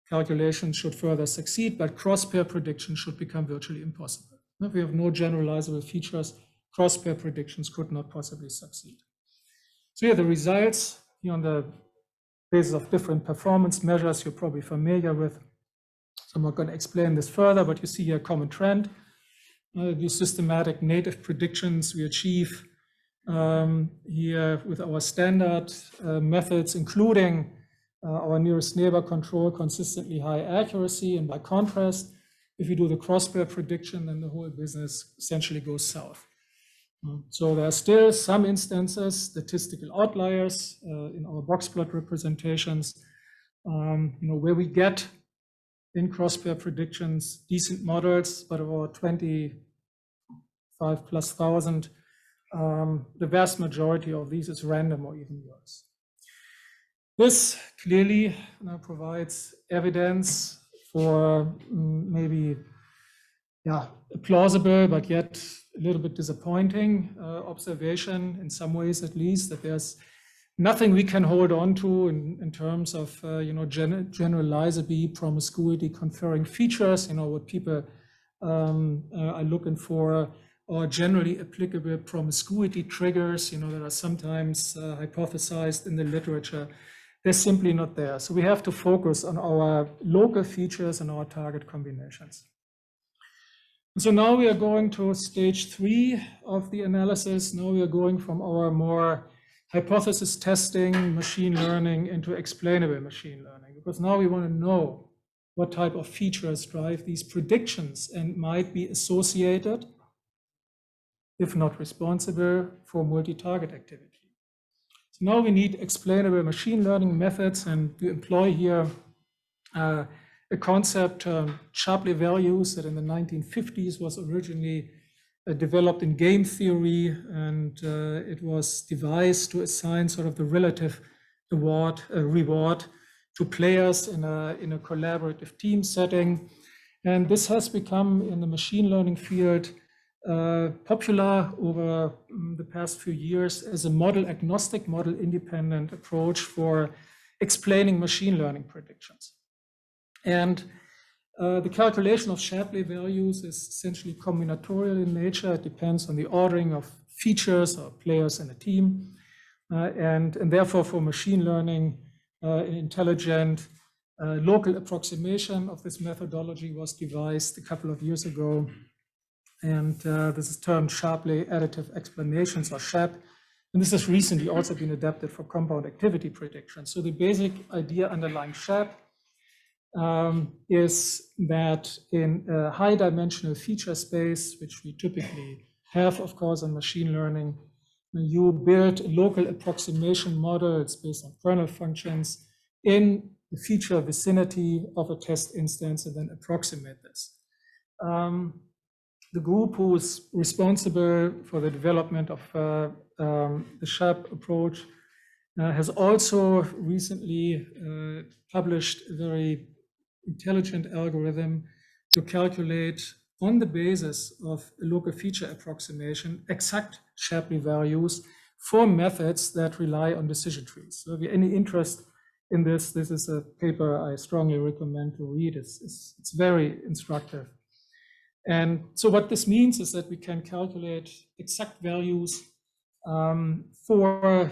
calculations should further succeed, but cross-pair prediction should become virtually impossible. If we have no generalizable features, cross-pair predictions could not possibly succeed. So here are the results here on the basis of different performance measures you're probably familiar with. So I'm not going to explain this further, but you see here a common trend. These systematic native predictions we achieve here with our standard methods, including our nearest neighbor control, consistently high accuracy. And by contrast, if we do the cross-pair prediction, then the whole business essentially goes south. So there are still some instances, statistical outliers in our box plot representations, where we get in cross-pair predictions decent models, but about 25,000+, the vast majority of these is random or even worse. This clearly provides evidence for maybe a plausible but yet a little bit disappointing observation, in some ways at least, that there's nothing we can hold on to in terms of generalizable promiscuity conferring features, what people are looking for, or generally applicable promiscuity triggers, that are sometimes hypothesized in the literature. They're simply not there. So we have to focus on our local features and our target combinations. So now we are going to stage 3 of the analysis. Now we are going from our more hypothesis testing, machine learning into explainable machine learning, because now we want to know what type of features drive these predictions and might be associated, if not responsible, for multi-target activity. So now we need explainable machine learning methods, and we employ here a concept, Shapley values, that in the 1950s was originally developed in game theory, and it was devised to assign sort of the relative reward to players in a collaborative team setting. And this has become, in the machine learning field, popular over the past few years as a model agnostic, model independent approach for explaining machine learning predictions. And the calculation of Shapley values is essentially combinatorial in nature. It depends on the ordering of features or players in a team. And therefore, for machine learning, an intelligent local approximation of this methodology was devised a couple of years ago. And this is termed Shapley additive explanations, or SHAP. And this has recently also been adapted for compound activity prediction. So the basic idea underlying SHAP is that in a high dimensional feature space, which we typically have, of course, in machine learning, you build local approximation models based on kernel functions in the feature vicinity of a test instance and then approximate this. The group who is responsible for the development of the SHAP approach has also recently published a very intelligent algorithm to calculate, on the basis of a local feature approximation, exact Shapley values for methods that rely on decision trees. So if you have any interest in this, this is a paper I strongly recommend to read. It's very instructive. And so what this means is that we can calculate exact values for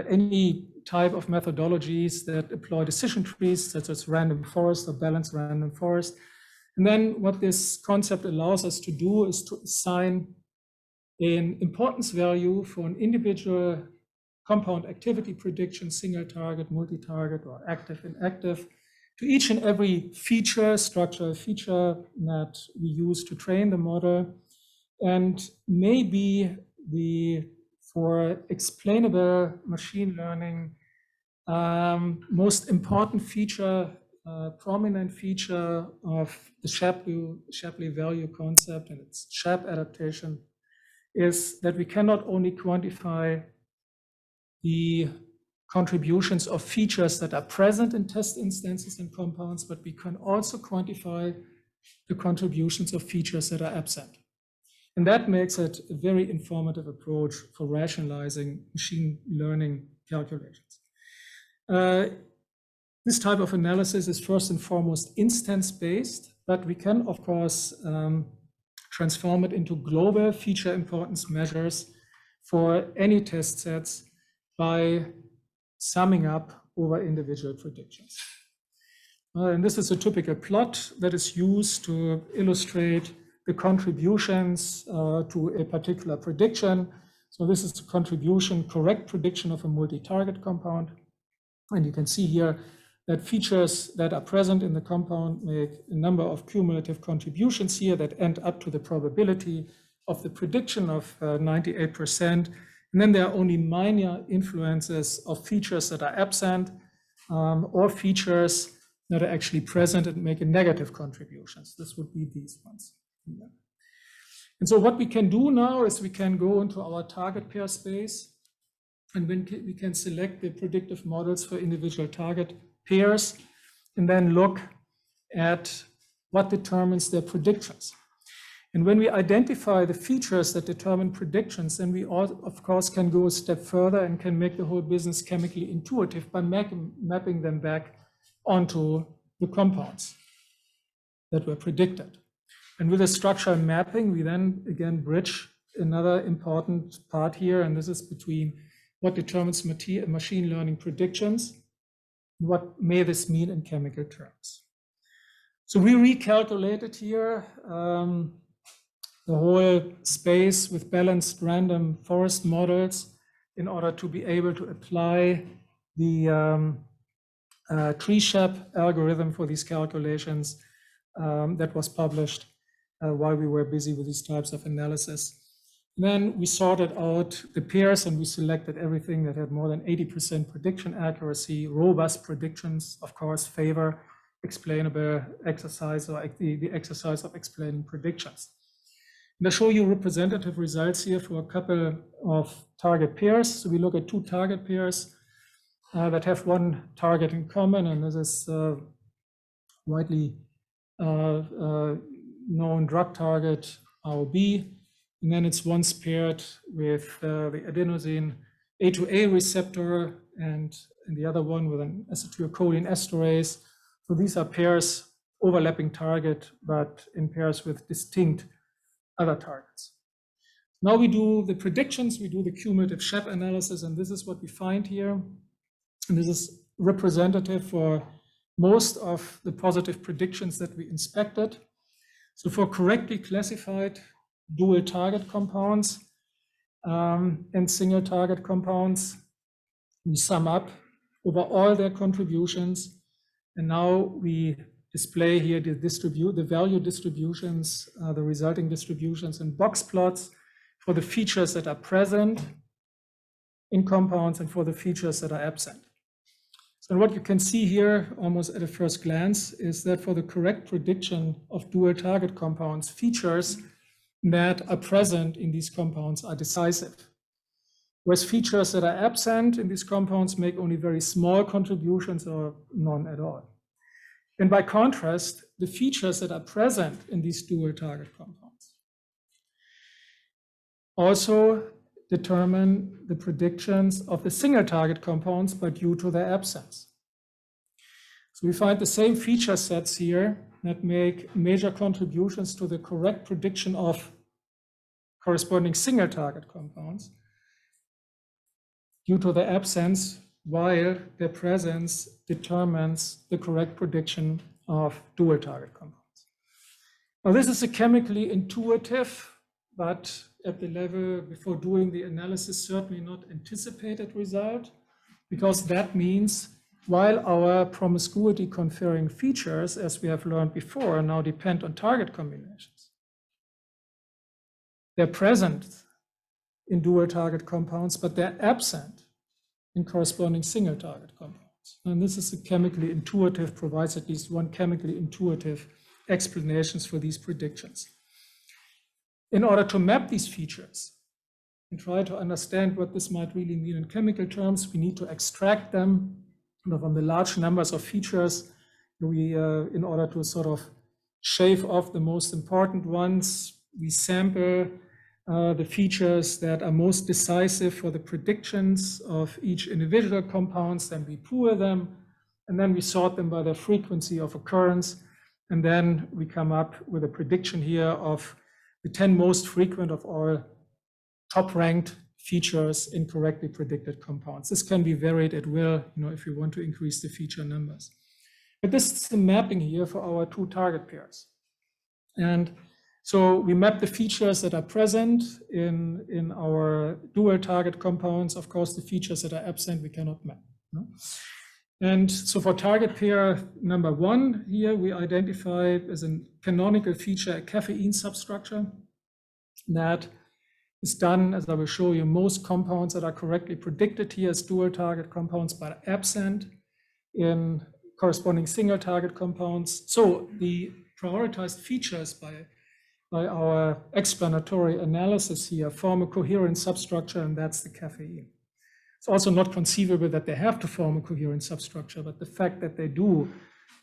any type of methodologies that employ decision trees, such as random forest or balanced random forest. And then what this concept allows us to do is to assign an importance value for an individual compound activity prediction, single target, multi-target, or active, inactive, to each and every feature, structural feature that we use to train the model. And maybe for explainable machine learning, most important feature, prominent feature of the Shapley value concept and its SHAP adaptation is that we can not only quantify the contributions of features that are present in test instances and compounds, but we can also quantify the contributions of features that are absent. And that makes it a very informative approach for rationalizing machine learning calculations. This type of analysis is first and foremost instance-based, but we can, of course, transform it into global feature importance measures for any test sets by summing up over individual predictions. And this is a typical plot that is used to illustrate the contributions to a particular prediction. So this is the contribution, correct prediction of a multi-target compound. And you can see here that features that are present in the compound make a number of cumulative contributions here that end up to the probability of the prediction of 98%. And then there are only minor influences of features that are absent. or features that are actually present and make a negative contributions. This would be these ones. And so what we can do now is we can go into our target pair space, and then we can select the predictive models for individual target pairs, and then look at what determines their predictions. And when we identify the features that determine predictions, then we all, of course, can go a step further and can make the whole business chemically intuitive by mapping them back onto the compounds that were predicted. And with the structural mapping, we then again bridge another important part here, and this is between what determines machine learning predictions, and what may this mean in chemical terms. So we recalculated here the whole space with balanced random forest models in order to be able to apply the SHAP algorithm for these calculations that was published while we were busy with these types of analysis. Then we sorted out the pairs and we selected everything that had more than 80% prediction accuracy. Robust predictions, of course, favor explainable exercise, or the exercise of explaining predictions. And I show you representative results here for a couple of target pairs. So we look at two target pairs that have one target in common, and this is widely known drug target AOB. And then it's once paired with the adenosine A2A receptor and the other one with an acetylcholine esterase. So these are pairs overlapping target, but in pairs with distinct other targets. Now we do the predictions, we do the cumulative SHAP analysis, and this is what we find here. And this is representative for most of the positive predictions that we inspected. So for correctly classified dual target compounds and single target compounds, we sum up over all their contributions. And now we display here the value distributions, the resulting distributions in box plots for the features that are present in compounds and for the features that are absent. So what you can see here almost at a first glance is that for the correct prediction of dual target compounds, features that are present in these compounds are decisive, whereas features that are absent in these compounds make only very small contributions or none at all. And by contrast, the features that are present in these dual target compounds also determine the predictions of the single target compounds, but due to their absence. So we find the same feature sets here that make major contributions to the correct prediction of corresponding single target compounds due to their absence, while their presence determines the correct prediction of dual target compounds. Now this is a chemically intuitive, but at the level before doing the analysis, certainly not anticipated result, because that means while our promiscuity conferring features, as we have learned before, now depend on target combinations, they're present in dual target compounds, but they're absent in corresponding single target compounds. And this is a chemically intuitive, provides at least one chemically intuitive explanations for these predictions. In order to map these features and try to understand what this might really mean in chemical terms, we need to extract them from the large numbers of features. In order to sort of shave off the most important ones, we sample the features that are most decisive for the predictions of each individual compounds, then we pool them, and then we sort them by their frequency of occurrence, and then we come up with a prediction here of the 10 most frequent of all top-ranked features in correctly predicted compounds. This can be varied at will, if you want to increase the feature numbers. But this is the mapping here for our two target pairs. And so we map the features that are present in our dual target compounds. Of course, the features that are absent, we cannot map. No? And so for target pair number 1 here, we identify as a canonical feature a caffeine substructure that is done, as I will show you, most compounds that are correctly predicted here as dual target compounds but absent in corresponding single target compounds. So the prioritized features by our explanatory analysis here form a coherent substructure, and that's the caffeine. It's also not conceivable that they have to form a coherent substructure, but the fact that they do,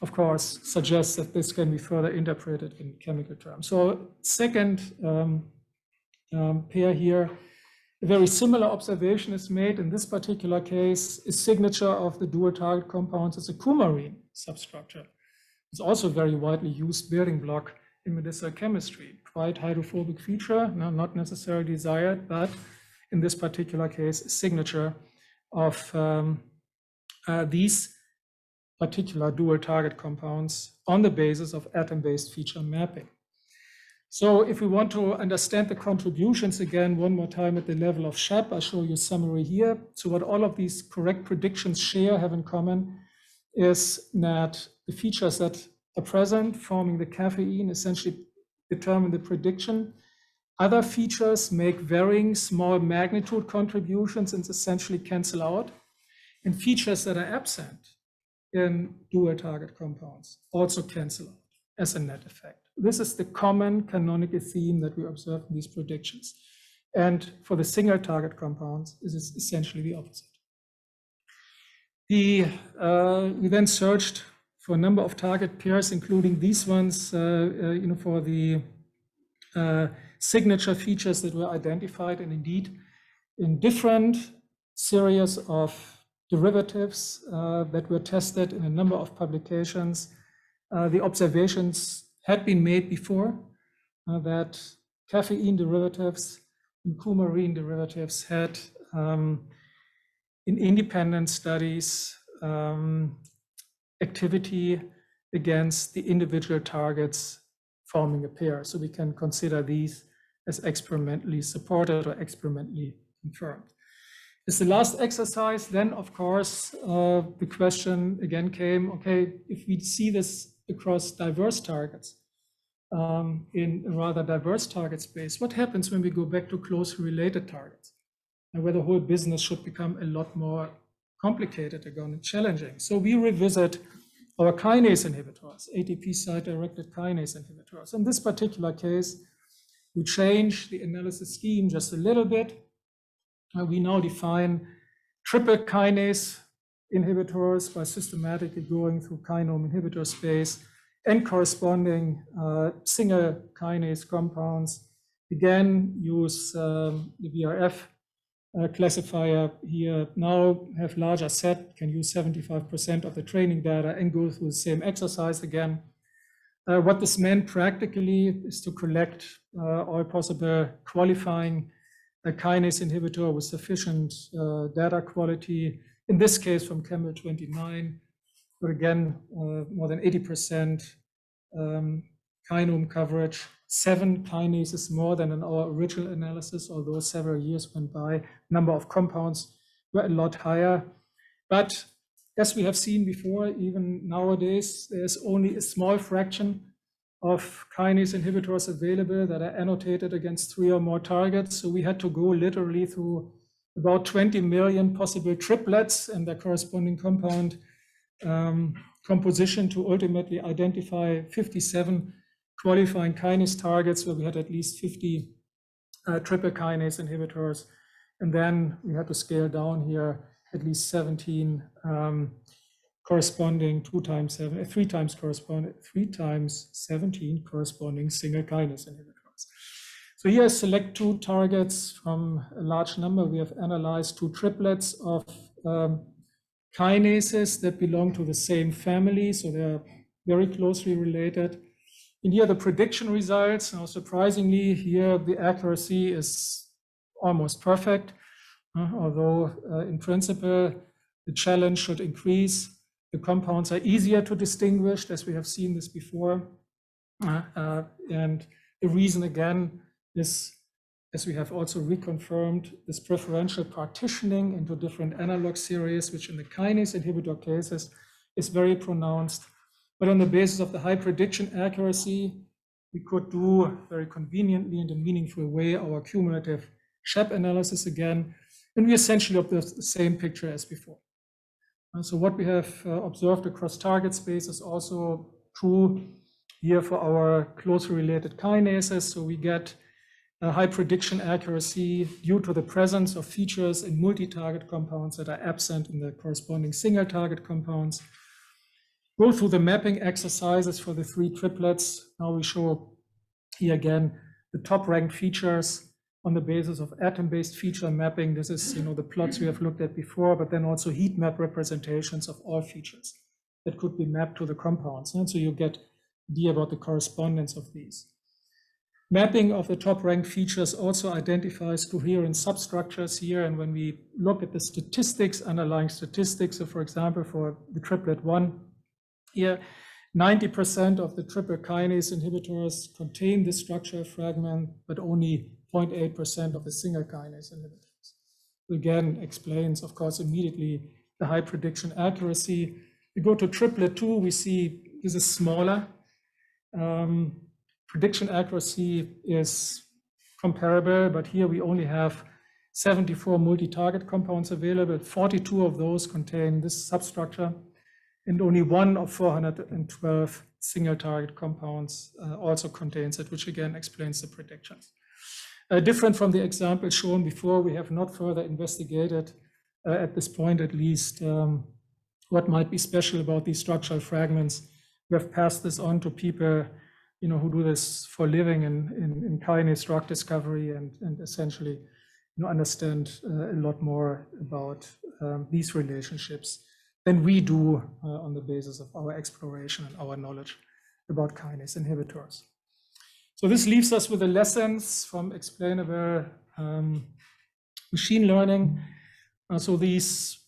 of course, suggests that this can be further interpreted in chemical terms. So second pair here, a very similar observation is made in this particular case. A signature of the dual target compounds is a coumarine substructure. It's also a very widely used building block in medicinal chemistry. Quite hydrophobic feature, not necessarily desired, but in this particular case, a signature of these particular dual target compounds on the basis of atom-based feature mapping. So if we want to understand the contributions again, one more time at the level of SHAP, I'll show you a summary here. So what all of these correct predictions have in common is that the features that are present forming the caffeine essentially determine the prediction. Other features make varying small magnitude contributions and essentially cancel out. And features that are absent in dual target compounds also cancel out as a net effect. This is the common canonical theme that we observe in these predictions. And for the single target compounds, this is essentially the opposite. We then searched for a number of target pairs, including these ones, for the signature features that were identified, and indeed in different series of derivatives that were tested in a number of publications. The observations had been made before that caffeine derivatives and coumarine derivatives had in independent studies activity against the individual targets forming a pair. So we can consider these as experimentally supported or experimentally confirmed. As the last exercise, then of course, the question again came, okay, if we see this across diverse targets in a rather diverse target space, what happens when we go back to closely related targets? And where the whole business should become a lot more complicated again and challenging. So we revisit our kinase inhibitors, ATP site-directed kinase inhibitors. In this particular case, we change the analysis scheme just a little bit. We now define triple kinase inhibitors by systematically going through kinome inhibitor space and corresponding single kinase compounds. Again, use the VRF classifier here, now have larger set, can use 75% of the training data and go through the same exercise again. What this meant practically is to collect all possible qualifying kinase inhibitor with sufficient data quality, in this case from Camel 29, but again, more than 80% kinome coverage, 7 kinases more than in our original analysis, although several years went by, number of compounds were a lot higher. But as we have seen before, even nowadays, there's only a small fraction of kinase inhibitors available that are annotated against 3 or more targets. So we had to go literally through about 20 million possible triplets and their corresponding compound composition to ultimately identify 57 qualifying kinase targets where we had at least 50 triple kinase inhibitors. And then we had to scale down here at least 17 corresponding 3 times 17 corresponding single kinase inhibitors. So here select 2 targets from a large number. We have analyzed 2 triplets of kinases that belong to the same family. So they're very closely related. And here the prediction results, now surprisingly, here the accuracy is almost perfect, although in principle, the challenge should increase. The compounds are easier to distinguish, as we have seen this before. And the reason again is, as we have also reconfirmed, this preferential partitioning into different analog series, which in the kinase inhibitor cases is very pronounced. But on the basis of the high prediction accuracy, we could do very conveniently and in a meaningful way our cumulative SHAP analysis again, and we essentially observe the same picture as before. So what we have observed across target space is also true here for our closely related kinases. So we get a high prediction accuracy due to the presence of features in multi-target compounds that are absent in the corresponding single target compounds. Go through the mapping exercises for the 3 triplets. Now we show here again the top ranked features on the basis of atom-based feature mapping. This is, the plots we have looked at before, but then also heat map representations of all features that could be mapped to the compounds. And so you get an idea about the correspondence of these. Mapping of the top ranked features also identifies coherent substructures here. And when we look at the statistics, underlying statistics, so for example, for the triplet 1, here, 90% of the triple kinase inhibitors contain this structural fragment, but only 0.8% of the single kinase inhibitors. Again, explains, of course, immediately the high prediction accuracy. We go to triplet 2, we see this is smaller. Prediction accuracy is comparable, but here we only have 74 multi-target compounds available. 42 of those contain this substructure, and only 1 of 412 single target compounds also contains it, which again explains the predictions. Different from the example shown before, we have not further investigated, at this point at least, what might be special about these structural fragments. We have passed this on to people who do this for a living in kinase drug discovery and essentially understand a lot more about these relationships than we do on the basis of our exploration and our knowledge about kinase inhibitors. So this leaves us with the lessons from explainable machine learning. So these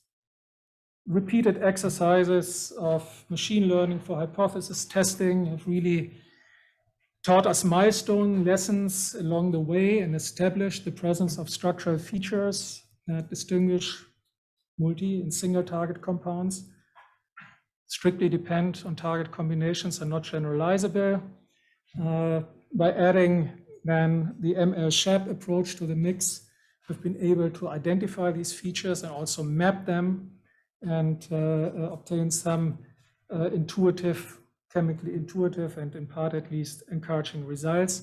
repeated exercises of machine learning for hypothesis testing have really taught us milestone lessons along the way and established the presence of structural features that distinguish multi and single target compounds, strictly depend on target combinations and not generalizable. By adding then the ML-SHAP approach to the mix, we've been able to identify these features and also map them and obtain some chemically intuitive and in part at least encouraging results.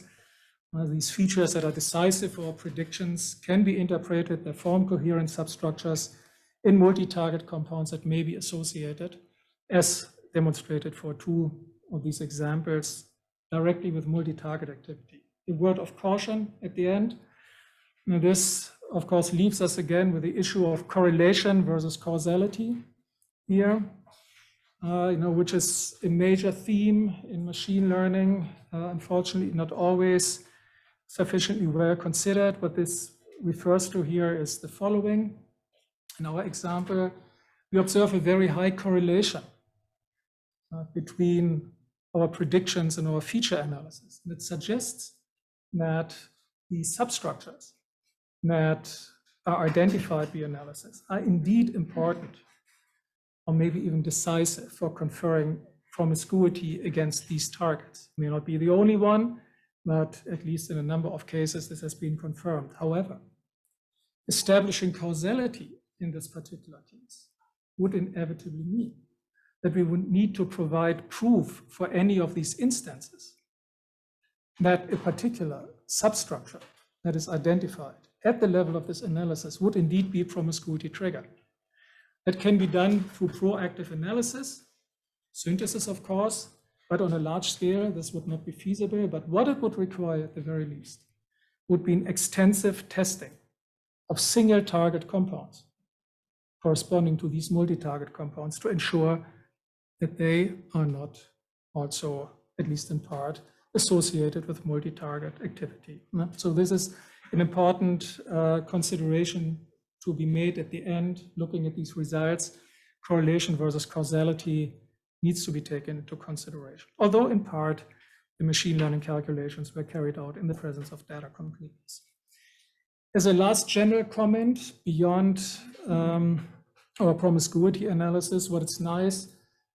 These features that are decisive for our predictions can be interpreted, they form coherent substructures in multi-target compounds that may be associated, as demonstrated for 2 of these examples, directly with multi-target activity. A word of caution at the end. Now this, of course, leaves us again with the issue of correlation versus causality here, which is a major theme in machine learning, unfortunately not always sufficiently well considered. What this refers to here is the following. In our example, we observe a very high correlation between our predictions and our feature analysis. And it suggests that the substructures that are identified via analysis are indeed important, or maybe even decisive for conferring promiscuity against these targets. It may not be the only one, but at least in a number of cases, this has been confirmed. However, establishing causality in this particular case would inevitably mean that we would need to provide proof for any of these instances that a particular substructure that is identified at the level of this analysis would indeed be promiscuity triggered. That can be done through proactive analysis, synthesis, of course, but on a large scale, this would not be feasible. But what it would require at the very least would be an extensive testing of single target compounds corresponding to these multi-target compounds to ensure that they are not also, at least in part, associated with multi-target activity. So this is an important consideration to be made at the end, looking at these results. Correlation versus causality needs to be taken into consideration, although in part, the machine learning calculations were carried out in the presence of data completeness. As a last general comment, beyond our promiscuity analysis, what is nice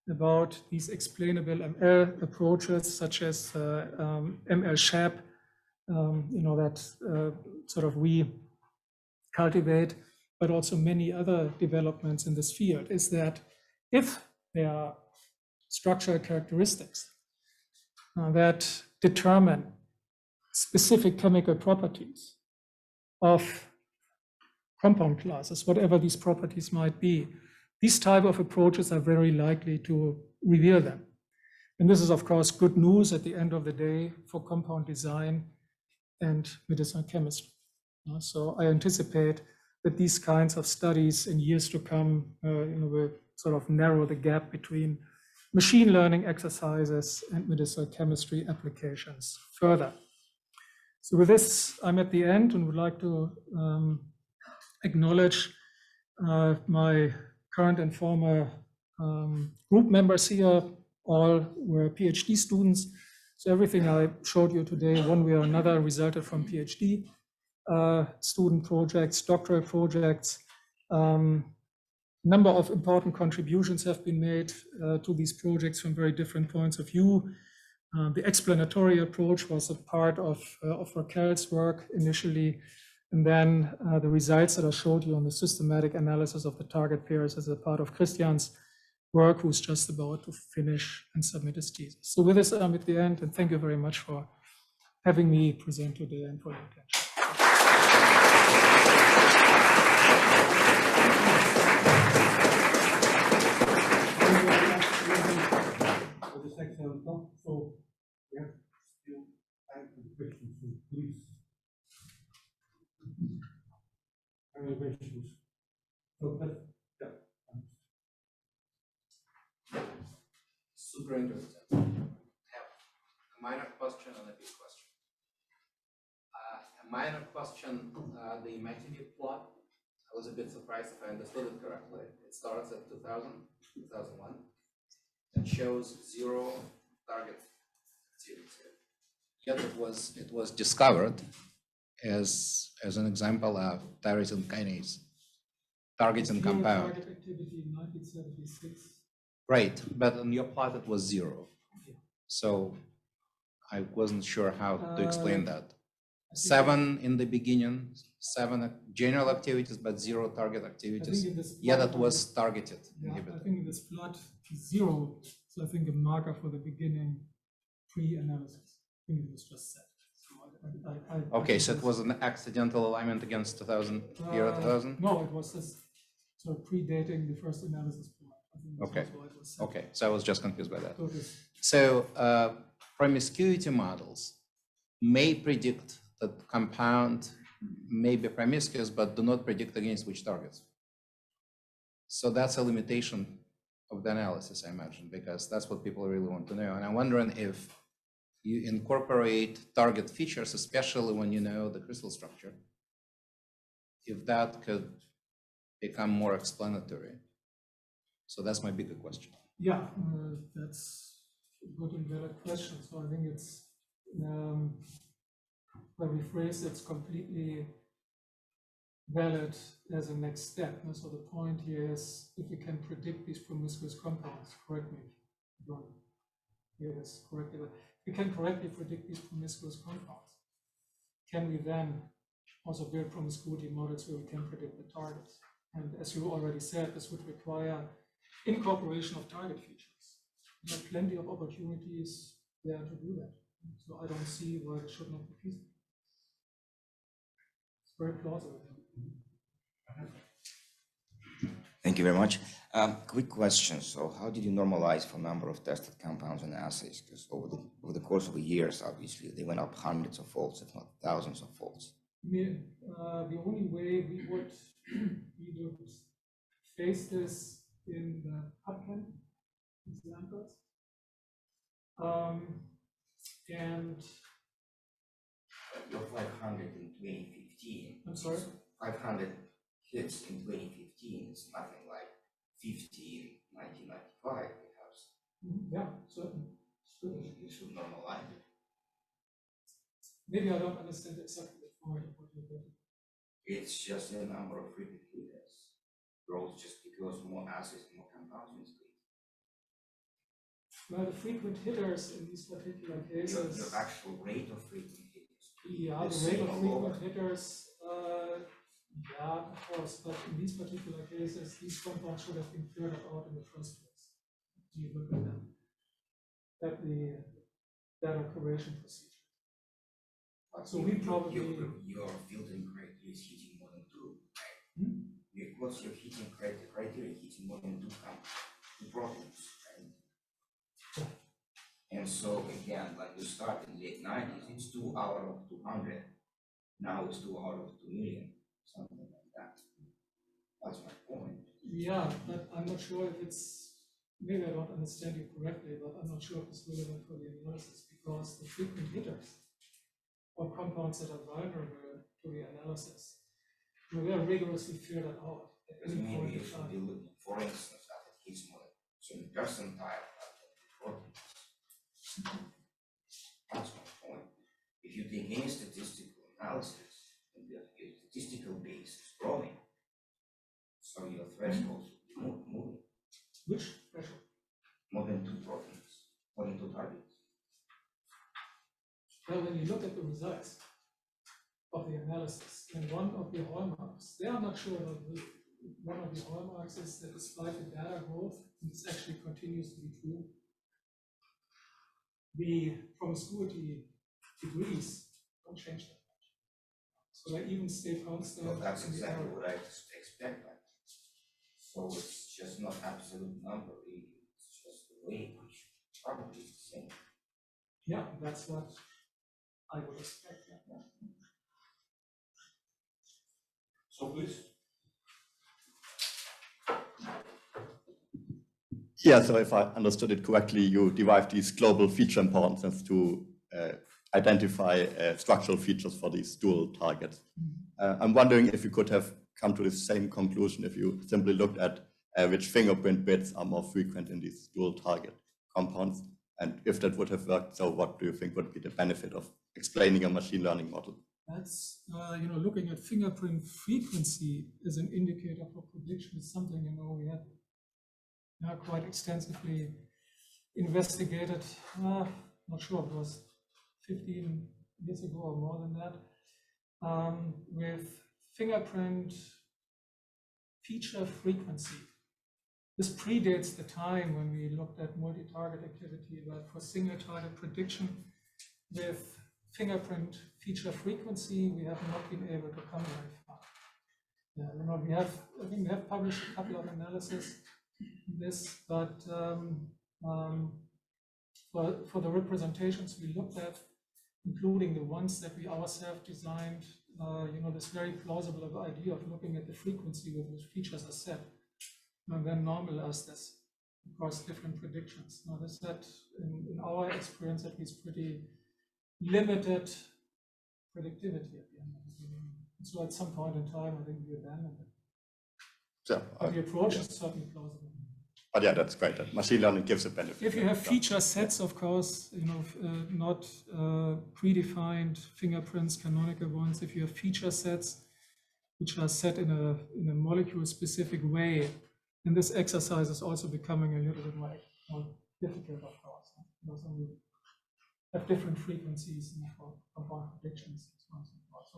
about these explainable ML approaches, such as ML-SHAP, that sort of we cultivate, but also many other developments in this field, is that if there are structural characteristics that determine specific chemical properties of compound classes, whatever these properties might be, these type of approaches are very likely to reveal them. And this is, of course, good news at the end of the day for compound design and medicinal chemistry. So I anticipate that these kinds of studies in years to come will sort of narrow the gap between machine learning exercises and medicinal chemistry applications further. So with this, I'm at the end and would like to acknowledge my current and former group members here. All were PhD students. So everything I showed you today, one way or another, resulted from PhD student projects, doctoral projects. Number of important contributions have been made to these projects from very different points of view. The explanatory approach was a part of Raquel's work initially, and then the results that I showed you on the systematic analysis of the target pairs as a part of Christian's work, who's just about to finish and submit his thesis. So with this, I'm at the end, and thank you very much for having me present today and for your attention. For this excellent talk, so we have still time for questions, so please. Any questions? So yeah. Super interesting. I have a minor question and a big question. A minor question, the MATV plot, I was a bit surprised if I understood it correctly. It starts at 2000, 2001, and shows 0 target activity. Yet it was discovered as an example of tyrosine kinase targeting compound. Target activity in 1976. Right, but on your plot it was 0. So I wasn't sure how to explain that. 7 in the beginning, 7 general activities, but 0 target activities. Yeah, that was targeted. Yeah, I think in this plot, 0 is, I think, a marker for the beginning pre-analysis. I think it was just set. So okay, so it was an accidental alignment against 2000, year 2000? No, it was just sort of predating the first analysis plot. Okay. Okay, so I was just confused by that. So promiscuity models may predict that compound may be promiscuous, but do not predict against which targets. So that's a limitation of the analysis, I imagine, because that's what people really want to know. And I'm wondering if you incorporate target features, especially when you know the crystal structure, if that could become more explanatory. So that's my bigger question. Yeah, that's a good and valid question. So I think it's, by rephrase, it's completely valid as a next step. So the point here is, if we can predict these promiscuous compounds, correct me if I don't hear this correctly, but if we can correctly predict these promiscuous compounds, can we then also build promiscuity models where we can predict the targets? And as you already said, this would require incorporation of target features. There are plenty of opportunities there to do that. So I don't see why it should not be feasible. It's very plausible. Thank you very much. Quick question. So how did you normalize for number of tested compounds and assays? Because over the course of the years, obviously, they went up hundreds of folds, if not thousands of folds. The only way we would face this in the PubChem examples. And Your 500 in 2015. I'm sorry? 500 hits in 2015 is nothing like 50 in 1995, perhaps. Yeah, certainly. You should normalize it. Maybe I don't understand exactly the point of what you're doing. It's just a number of frequent hitters grows just because more assays, more compounds in screen. Well, the frequent hitters in these particular cases. Your actual rate of frequent hitters. Yeah, the rate of frequent hitters, yeah, of course, but in these particular cases, these compounds should have been filtered out in the first place. you look at the data curation procedure. So we probably your filtering criteria is hitting more than 2, right? What's your heating criteria hitting more than 2 proteins, right? And so again, when you start in late 90s, it's 2 out of 200. Now it's 2 out of 2 million, something like that. That's my point. Yeah, but I'm not sure if it's, maybe I don't understand you correctly, but I'm not sure if it's relevant for the analysis, because the frequent hitters or compounds that are vulnerable to the analysis, we are rigorously filtered out at any point in time. For instance, that it hits more than certain percentile of the proteins. That's my point. If you take any statistical analysis and the statistical base is growing, so your thresholds will be moving. Which threshold? More than 2 proteins, more than 2 targets. Well, when you look at the results of the analysis, and one of the hallmarks, they are not sure about one of the hallmarks is that despite the data growth, and this actually continues to be true, the promiscuity degrees don't change that much. So they even stay constant. Well, that's exactly what I expect. So it's just not absolute number, really. It's just the way which probably is the same. Yeah, that's what I would expect. Yeah. So please. Yeah, so if I understood it correctly, you derived these global feature importances to identify structural features for these dual targets. I'm wondering if you could have come to the same conclusion if you simply looked at which fingerprint bits are more frequent in these dual target compounds, and if that would have worked, so what do you think would be the benefit of explaining a machine learning model? That's, looking at fingerprint frequency as an indicator for prediction is something, we have quite extensively investigated. Not sure, it was 15 years ago or more than that, with fingerprint feature frequency. This predates the time when we looked at multi-target activity, but for single-target prediction with fingerprint feature frequency, we have not been able to come very far. I think we have published a couple of analyses on this, but for the representations we looked at, including the ones that we ourselves designed, this very plausible idea of looking at the frequency with which features are set, and then normalize this across different predictions. Now, this had, in our experience, at least pretty limited predictivity at the end of the day. So at some point in time, I think we abandoned it. So, but the approach is certainly plausible. But yeah, that's great. That machine learning gives a benefit. If you have feature sets, of course, not predefined fingerprints, canonical ones. If you have feature sets which are set in a molecule-specific way, and this exercise is also becoming a little bit more difficult, of course. Because we have different frequencies for compound predictions and so on and so forth. So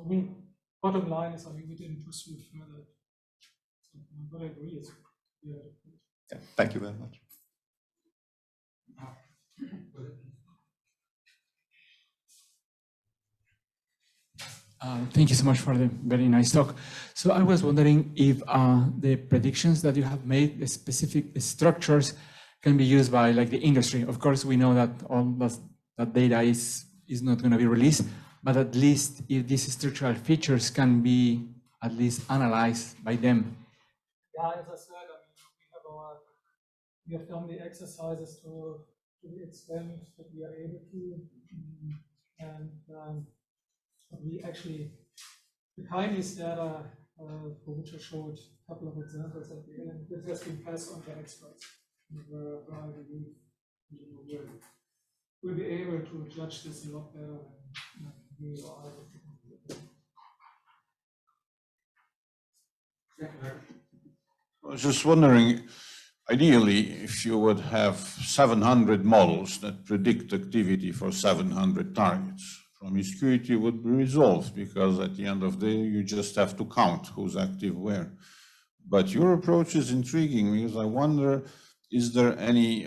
bottom line is, we didn't pursue it further. So, but I agree, it's yeah, thank you very much. Thank you so much for the very nice talk. So I was wondering if the predictions that you have made, the specific structures, can be used by the industry. Of course, we know that all that data is not going to be released, but at least if these structural features can be at least analyzed by them. Yeah, as I said, we have done the exercises to the extent that we are able to, and we actually, the Kinase data, for which I showed a couple of examples at the end, this has been passed on to experts, where I believe we'll be able to judge this a lot better than we are able to. I was just wondering, ideally, if you would have 700 models that predict activity for 700 targets, promiscuity would be resolved, because at the end of the day, you just have to count who's active where. But your approach is intriguing, because I wonder is there any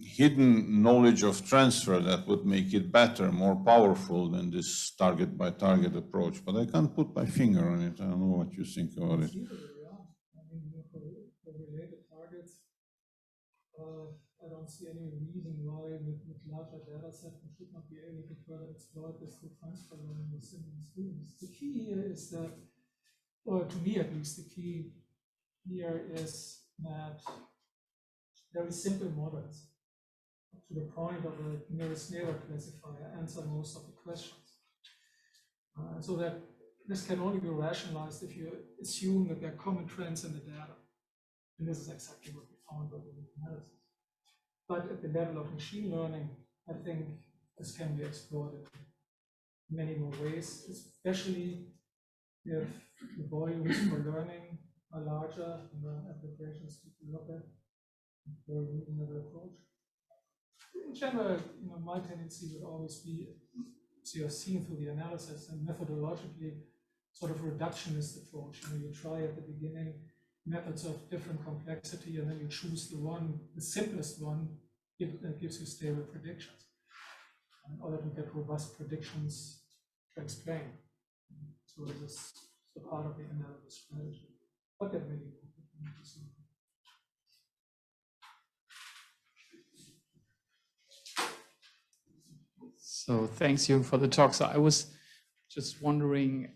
hidden knowledge of transfer that would make it better, more powerful than this target by target approach? But I can't put my finger on it. I don't know what you think about it. I mean, for related targets, I don't see any reason why with larger data set we should not be able to further exploit this through transfer learning with similar students. The key here is that, or to me at least, the key here is that very simple models to the point of a nearest neighbor classifier answer most of the questions. So that this can only be rationalized if you assume that there are common trends in the data. And this is exactly what we found with the analysis. But at the level of machine learning, I think this can be exploited in many more ways, especially if the volumes for learning are larger and the applications to look at. Very reasonable approach. In general, my tendency would always be, so you're seeing through the analysis and methodologically, sort of reductionist approach. You try at the beginning methods of different complexity, and then you choose the simplest one that gives you stable predictions in order to get robust predictions to explain. So this is the part of the analysis strategy. But there may be opportunities. So thanks, Jürgen, for the talk. So I was just wondering,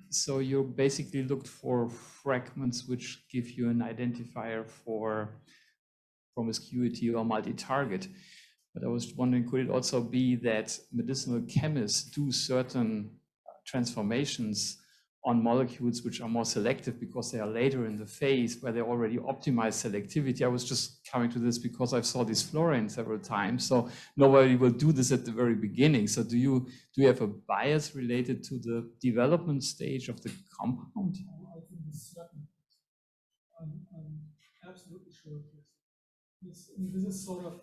so you basically looked for fragments which give you an identifier for promiscuity or multi-target. But I was wondering, could it also be that medicinal chemists do certain transformations on molecules which are more selective because they are later in the phase where they already optimize selectivity? I was just coming to this because I saw this fluorine several times. So nobody will do this at the very beginning. So do you have a bias related to the development stage of the compound? I think this is certain. I'm absolutely sure of this. This is sort of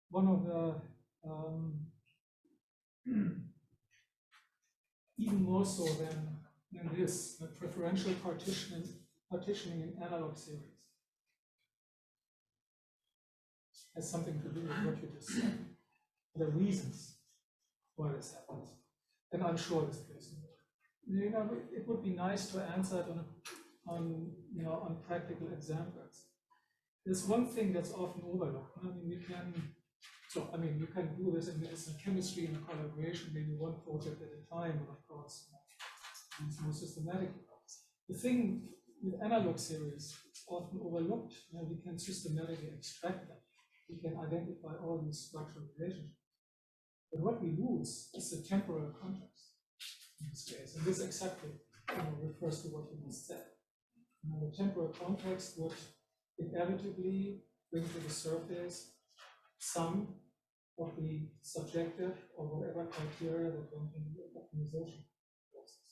one of the even more so than this, the preferential partitioning in analog series has something to do with what you just said, the reasons why this happens. And I'm sure this plays a role. It would be nice to answer it on practical examples. There's one thing that's often overlooked. You can do this in medicinal chemistry in a collaboration, maybe one project at a time, and of course, it's more systematic. The thing with analog series, it's often overlooked. We can systematically extract them. We can identify all these structural relationships. But what we lose is the temporal context in this case. And this exactly refers to what you just said. The temporal context would inevitably bring to the surface some of the subjective or whatever criteria that went into the optimization process.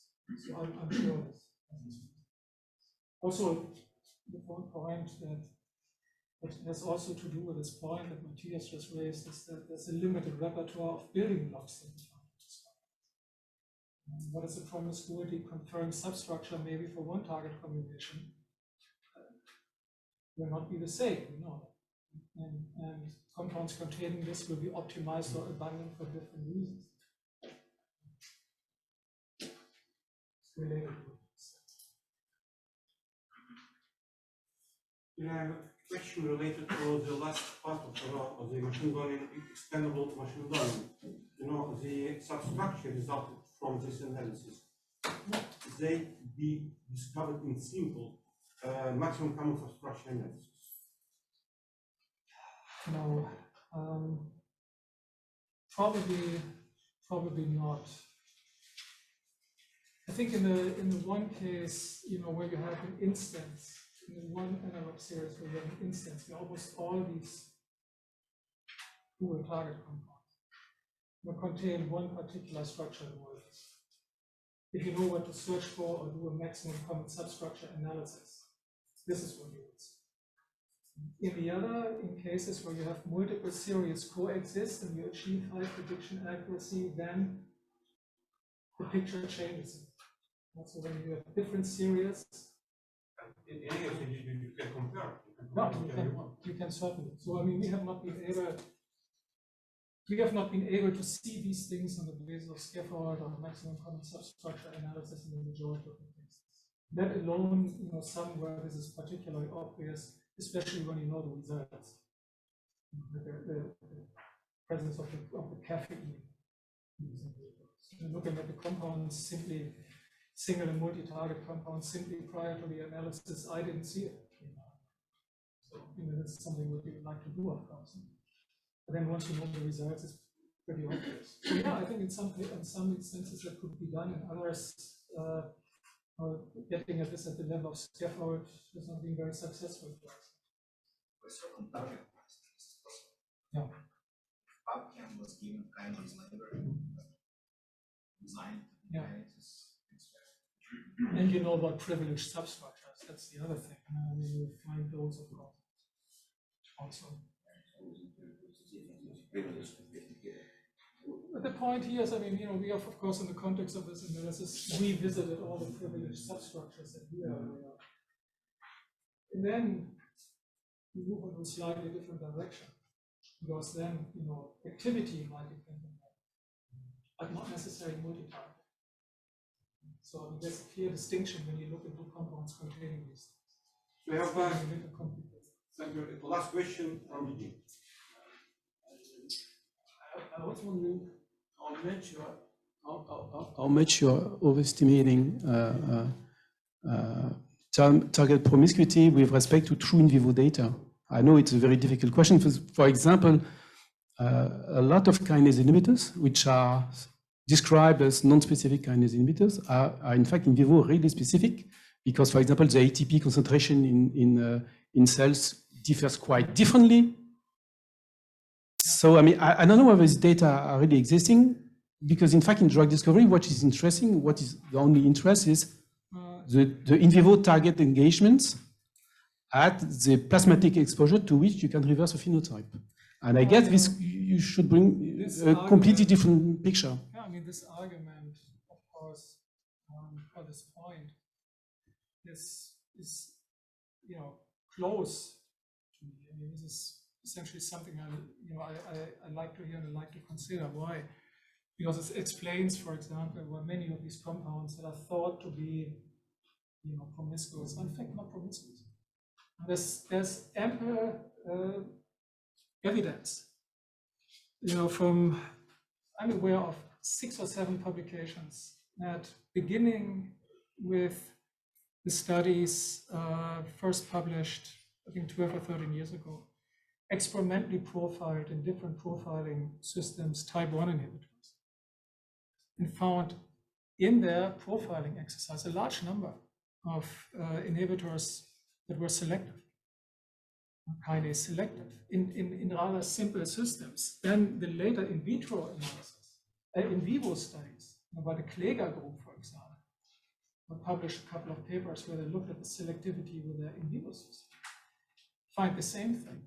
So I'm sure this. Also, the point that has also to do with this point that Matthias just raised is that there's a limited repertoire of building blocks that we find. What is a promiscuity confirmed substructure maybe for one target combination will not be the same, and compounds containing this will be optimized or abundant for different reasons. It's related to this. I have a question related to the last part of the machine learning, explainable machine learning. The substructure resulted from this analysis. They be discovered in simple maximum common substructure analysis. No, probably not. I think in the one case, where you have an instance, in the one analog series where you have an instance, almost all these dual target compounds will contain one particular structure involved. If you know what to search for or do a maximum common substructure analysis, this is what you would see. In the other, in cases where you have multiple series coexist and you achieve high prediction accuracy, then the picture changes. So when you have different series, In any case, you can compare. You No, you can certainly. So I mean, we have not been able to see these things on the basis of scaffold or maximum common substructure analysis in the majority of the cases. Let alone, somewhere this is particularly obvious, especially when you know the results. The presence of the caffeine. Looking at the compounds simply, single and multi-target compounds simply prior to the analysis, I didn't see it. So that's something that we would like to do, of course. But then once you know the results, it's pretty obvious. So yeah, I think in some instances that could be done, and others getting at this at the level of scaffold has not been very successful for us. For certain target Yeah. PubChem was given kinase library designed to And you know about privileged substructures, that's the other thing. I mean, you find those, of course, also. But the point here is, I mean, we have, of course, in the context of this analysis, revisited all the privileged substructures that we are aware of. And then we move into a slightly different direction, because then, activity might depend on that, but not necessarily multi-target. So there's a clear distinction when you look into compounds containing these things. We have thank you. The last question from Eugene. I was wondering how much you're overestimating target promiscuity with respect to true in vivo data. I know it's a very difficult question. For example, a lot of kinase inhibitors, which are described as non-specific kinase inhibitors, are in fact in vivo really specific, because, for example, the ATP concentration in cells differs quite differently. So, I mean, I don't know whether these data are really existing, because in fact, in drug discovery, what is interesting, what is the only interest is the in vivo target engagements at the plasmatic exposure to which you can reverse a phenotype. And I guess this, you should bring a completely different picture. Yeah, I mean, this argument, of course, for this point is close to me. I mean, this is essentially something I like to hear and I like to consider. Why? Because it explains, for example, why many of these compounds that are thought to be, promiscuous, are in fact not promiscuous. There's ample evidence. I'm aware of 6 or 7 publications that, beginning with the studies first published, I think 12 or 13 years ago, experimentally profiled in different profiling systems type 1 inhibitors, and found in their profiling exercise a large number of inhibitors that were selective, kinase selective, in rather simple systems. Then the later in vitro analysis, in vivo studies, by the Kläger group, for example, published a couple of papers where they looked at the selectivity with their in vivo system, find the same thing.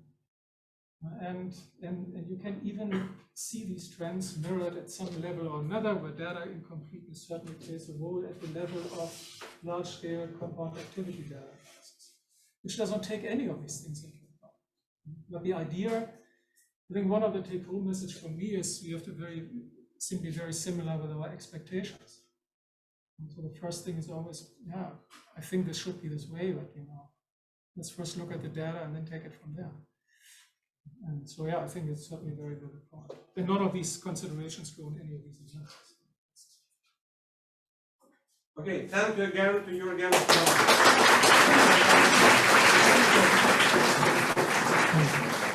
And you can even see these trends mirrored at some level or another, where data incompleteness certainly plays a role at the level of large-scale compound activity data analysis, which doesn't take any of these things into account. But the idea, I think one of the take-home message for me is we have to simply very similar with our expectations. And so the first thing is always, yeah, I think this should be this way, but let's first look at the data and then take it from there. And so, yeah, I think it's certainly very, very important. And none of these considerations go in any of these analyses. Okay, thank you again to you again. Thank you.